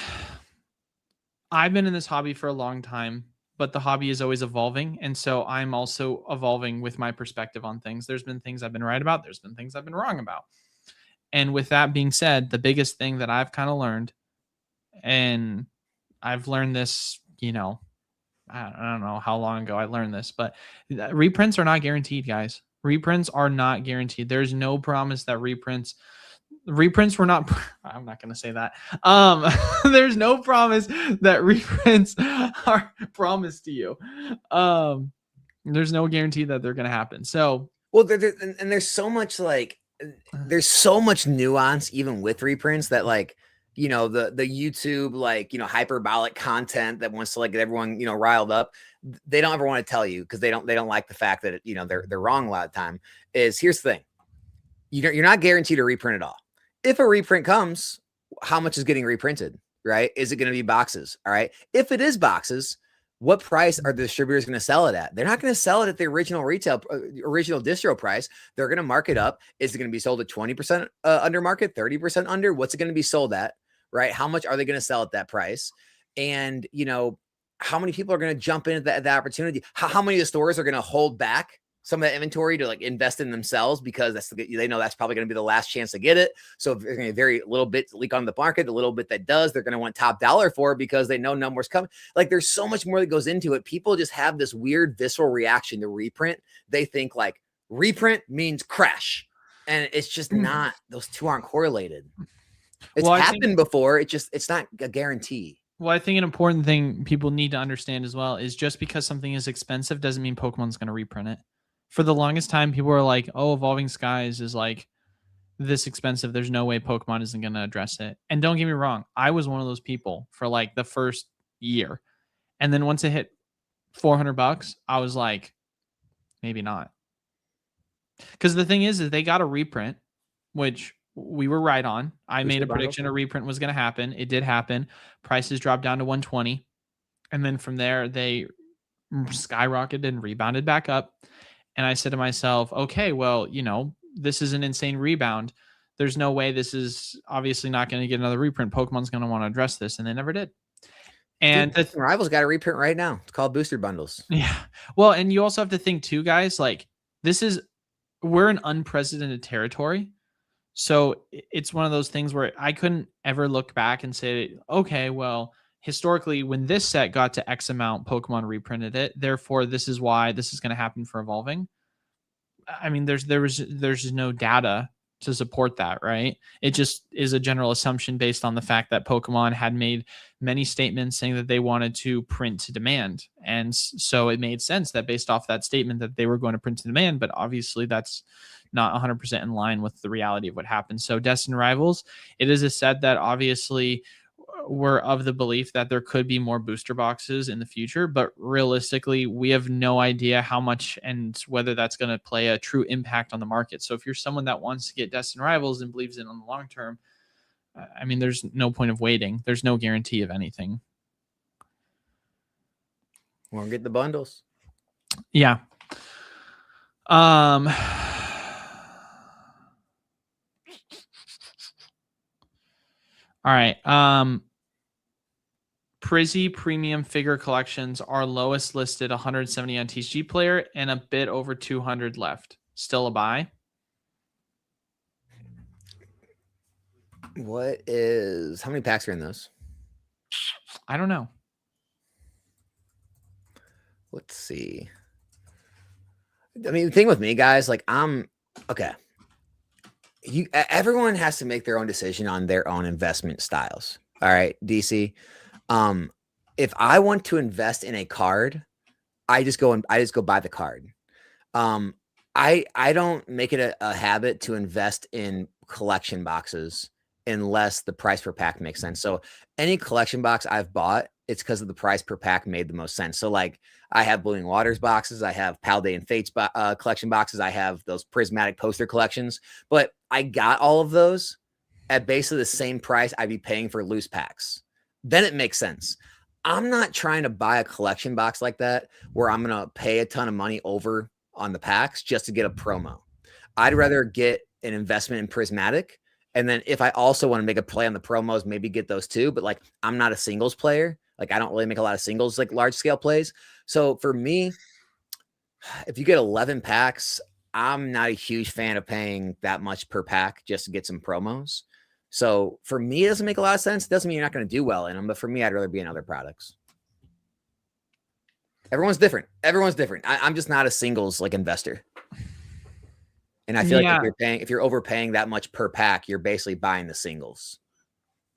I've been in this hobby for a long time, but the hobby is always evolving. And so I'm also evolving with my perspective on things. There's been things I've been right about, there's been things I've been wrong about. And with that being said, the biggest thing that I've kind of learned, and I've learned this, I don't know how long ago I learned this, but reprints are not guaranteed, guys. Reprints are not guaranteed. There's no promise that reprints were not I'm not going to say that. There's no promise that reprints are promised to you. There's no guarantee that they're going to happen. So, well, there's so much there's so much nuance even with reprints that the YouTube hyperbolic content that wants to get everyone riled up. They don't ever want to tell you because they don't like the fact that they're wrong a lot of time. Here's the thing: you're not guaranteed a reprint at all. If a reprint comes, how much is getting reprinted, right? Is it going to be boxes? All right. If it is boxes, what price are the distributors going to sell it at? They're not going to sell it at the original original distro price. They're going to mark it up. Is it going to be sold at 20% under market, 30% under? What's it going to be sold at, right? How much are they going to sell at that price? And, how many people are going to jump into that opportunity? How many of the stores are going to hold back some of that inventory to invest in themselves because they know that's probably going to be the last chance to get it. So if there's going to be very little bit leak on the market, the little bit that does, they're going to want top dollar for it because they know numbers coming. There's so much more that goes into it. People just have this weird visceral reaction to reprint. They think reprint means crash, and it's just not. Those two aren't correlated. It's happened before. It's not a guarantee. Well, I think an important thing people need to understand as well is just because something is expensive doesn't mean Pokemon's going to reprint it. For the longest time, people were like, oh, Evolving Skies is this expensive. There's no way Pokemon isn't going to address it. And don't get me wrong. I was one of those people for the first year. And then once it hit $400, I was like, maybe not. Because the thing is they got a reprint, which we were right on. I made a prediction a reprint was going to happen. It did happen. Prices dropped down to 120. And then from there, they skyrocketed and rebounded back up. And I said to myself, okay, well, this is an insane rebound. There's no way this is obviously not going to get another reprint. Pokemon's going to want to address this. And they never did. And the Rivals got a reprint right now. It's called Booster Bundles. Yeah. Well, and you also have to think too, guys, we're in unprecedented territory. So it's one of those things where I couldn't ever look back and say, okay, well, historically, when this set got to X amount, Pokemon reprinted it. Therefore, this is why this is going to happen for Evolving. I mean, there's no data to support that, right? It just is a general assumption based on the fact that Pokemon had made many statements saying that they wanted to print to demand. And so it made sense that based off that statement that they were going to print to demand, but obviously that's not 100% in line with the reality of what happened. So Destined Rivals, it is a set that obviously we're of the belief that there could be more booster boxes in the future, but realistically, we have no idea how much and whether that's going to play a true impact on the market. So if you're someone that wants to get Destined Rivals and believes in on the long term, I mean, there's no point of waiting. There's no guarantee of anything. We'll get the bundles. Yeah. All right. Prizzy premium figure collections are lowest listed 170 on TCG Player and a bit over 200 left. Still a buy? How many packs are in those? I don't know. Let's see. I mean, the thing with me, guys, okay. Everyone has to make their own decision on their own investment styles. All right, DC. If I want to invest in a card, I just go buy the card. I don't make it a habit to invest in collection boxes unless the price per pack makes sense. So any collection box I've bought it's because of the price per pack made the most sense. So like I have Blooming Waters boxes, I have Paldea and Fates collection boxes, I have those prismatic poster collections, but I got all of those at basically the same price I'd be paying for loose packs. Then it makes sense. I'm not trying to buy a collection box like that where I'm going to pay a ton of money over on the packs just to get a promo. I'd rather get an investment in prismatic. And then if I also want to make a play on the promos, maybe get those too. But like, I'm not a singles player. Like I don't really make a lot of singles, like large scale plays. So for me, if you get 11 packs, I'm not a huge fan of paying that much per pack just to get some promos. So for me, it doesn't make a lot of sense. It doesn't mean you're not going to do well in them, but for me, I'd rather be in other products. Everyone's different. Everyone's different. I'm just not a singles like investor. And I feel like if you're overpaying that much per pack, you're basically buying the singles.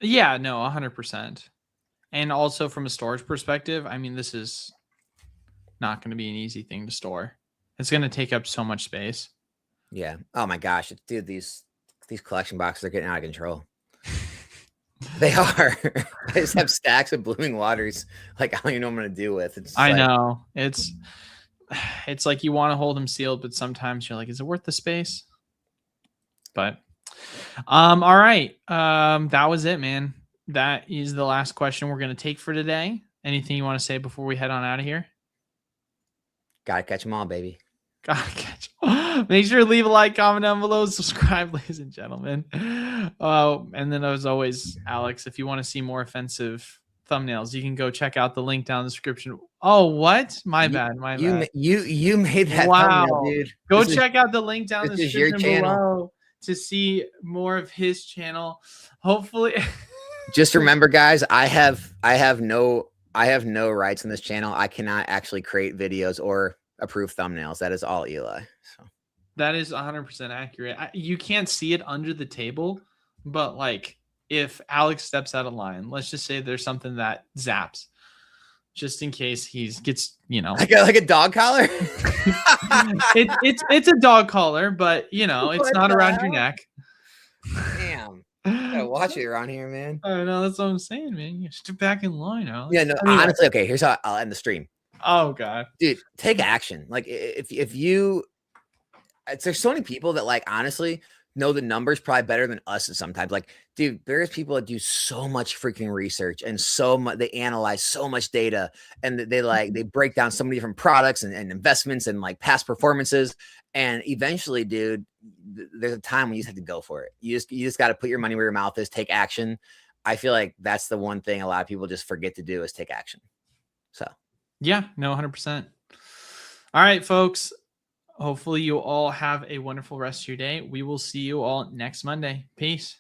Yeah, no, 100%. And also from a storage perspective, I mean, this is not going to be an easy thing to store. It's going to take up so much space. Yeah. Oh my gosh, dude, these collection boxes are getting out of control. They are. I just have stacks of Blooming Waters. Like I don't even know what I'm gonna do with. I know it's like you want to hold them sealed, but sometimes you're like, is it worth the space? But all right. That was it, man. That is the last question we're gonna take for today. Anything you want to say before we head on out of here? Gotta catch them all, baby. Gotta catch. Make sure to leave a like, comment down below, subscribe, ladies and gentlemen. And then as always, Alex, if you want to see more offensive thumbnails, you can go check out the link down in the description. Oh, what? My bad. You made that. Wow, thumbnail, dude. Go check out the link down in the description below to see more of his channel. Hopefully. Just remember, guys, I have no rights in this channel. I cannot actually create videos or approve thumbnails. That is all Eli. So that is 100% accurate. You can't see it under the table, but like if Alex steps out of line, let's just say there's something that zaps, just in case he gets, like a dog collar. it's a dog collar, but it's not around your neck. Damn. You gotta watch it around here, man. I know, that's what I'm saying, man. You step back in line, Alex. Yeah, no, anyway. Honestly, okay, here's how I'll end the stream. Oh god, dude, take action. Like if there's so many people that like honestly know the numbers probably better than us sometimes. Like, dude, there's people that do so much freaking research and so much, they analyze so much data, and they break down so many different products and investments and like past performances. And eventually, dude, there's a time when you just have to go for it. You just got to put your money where your mouth is, take action. I feel like that's the one thing a lot of people just forget to do is take action. So yeah, no, 100%. All right, folks. Hopefully you all have a wonderful rest of your day. We will see you all next Monday. Peace.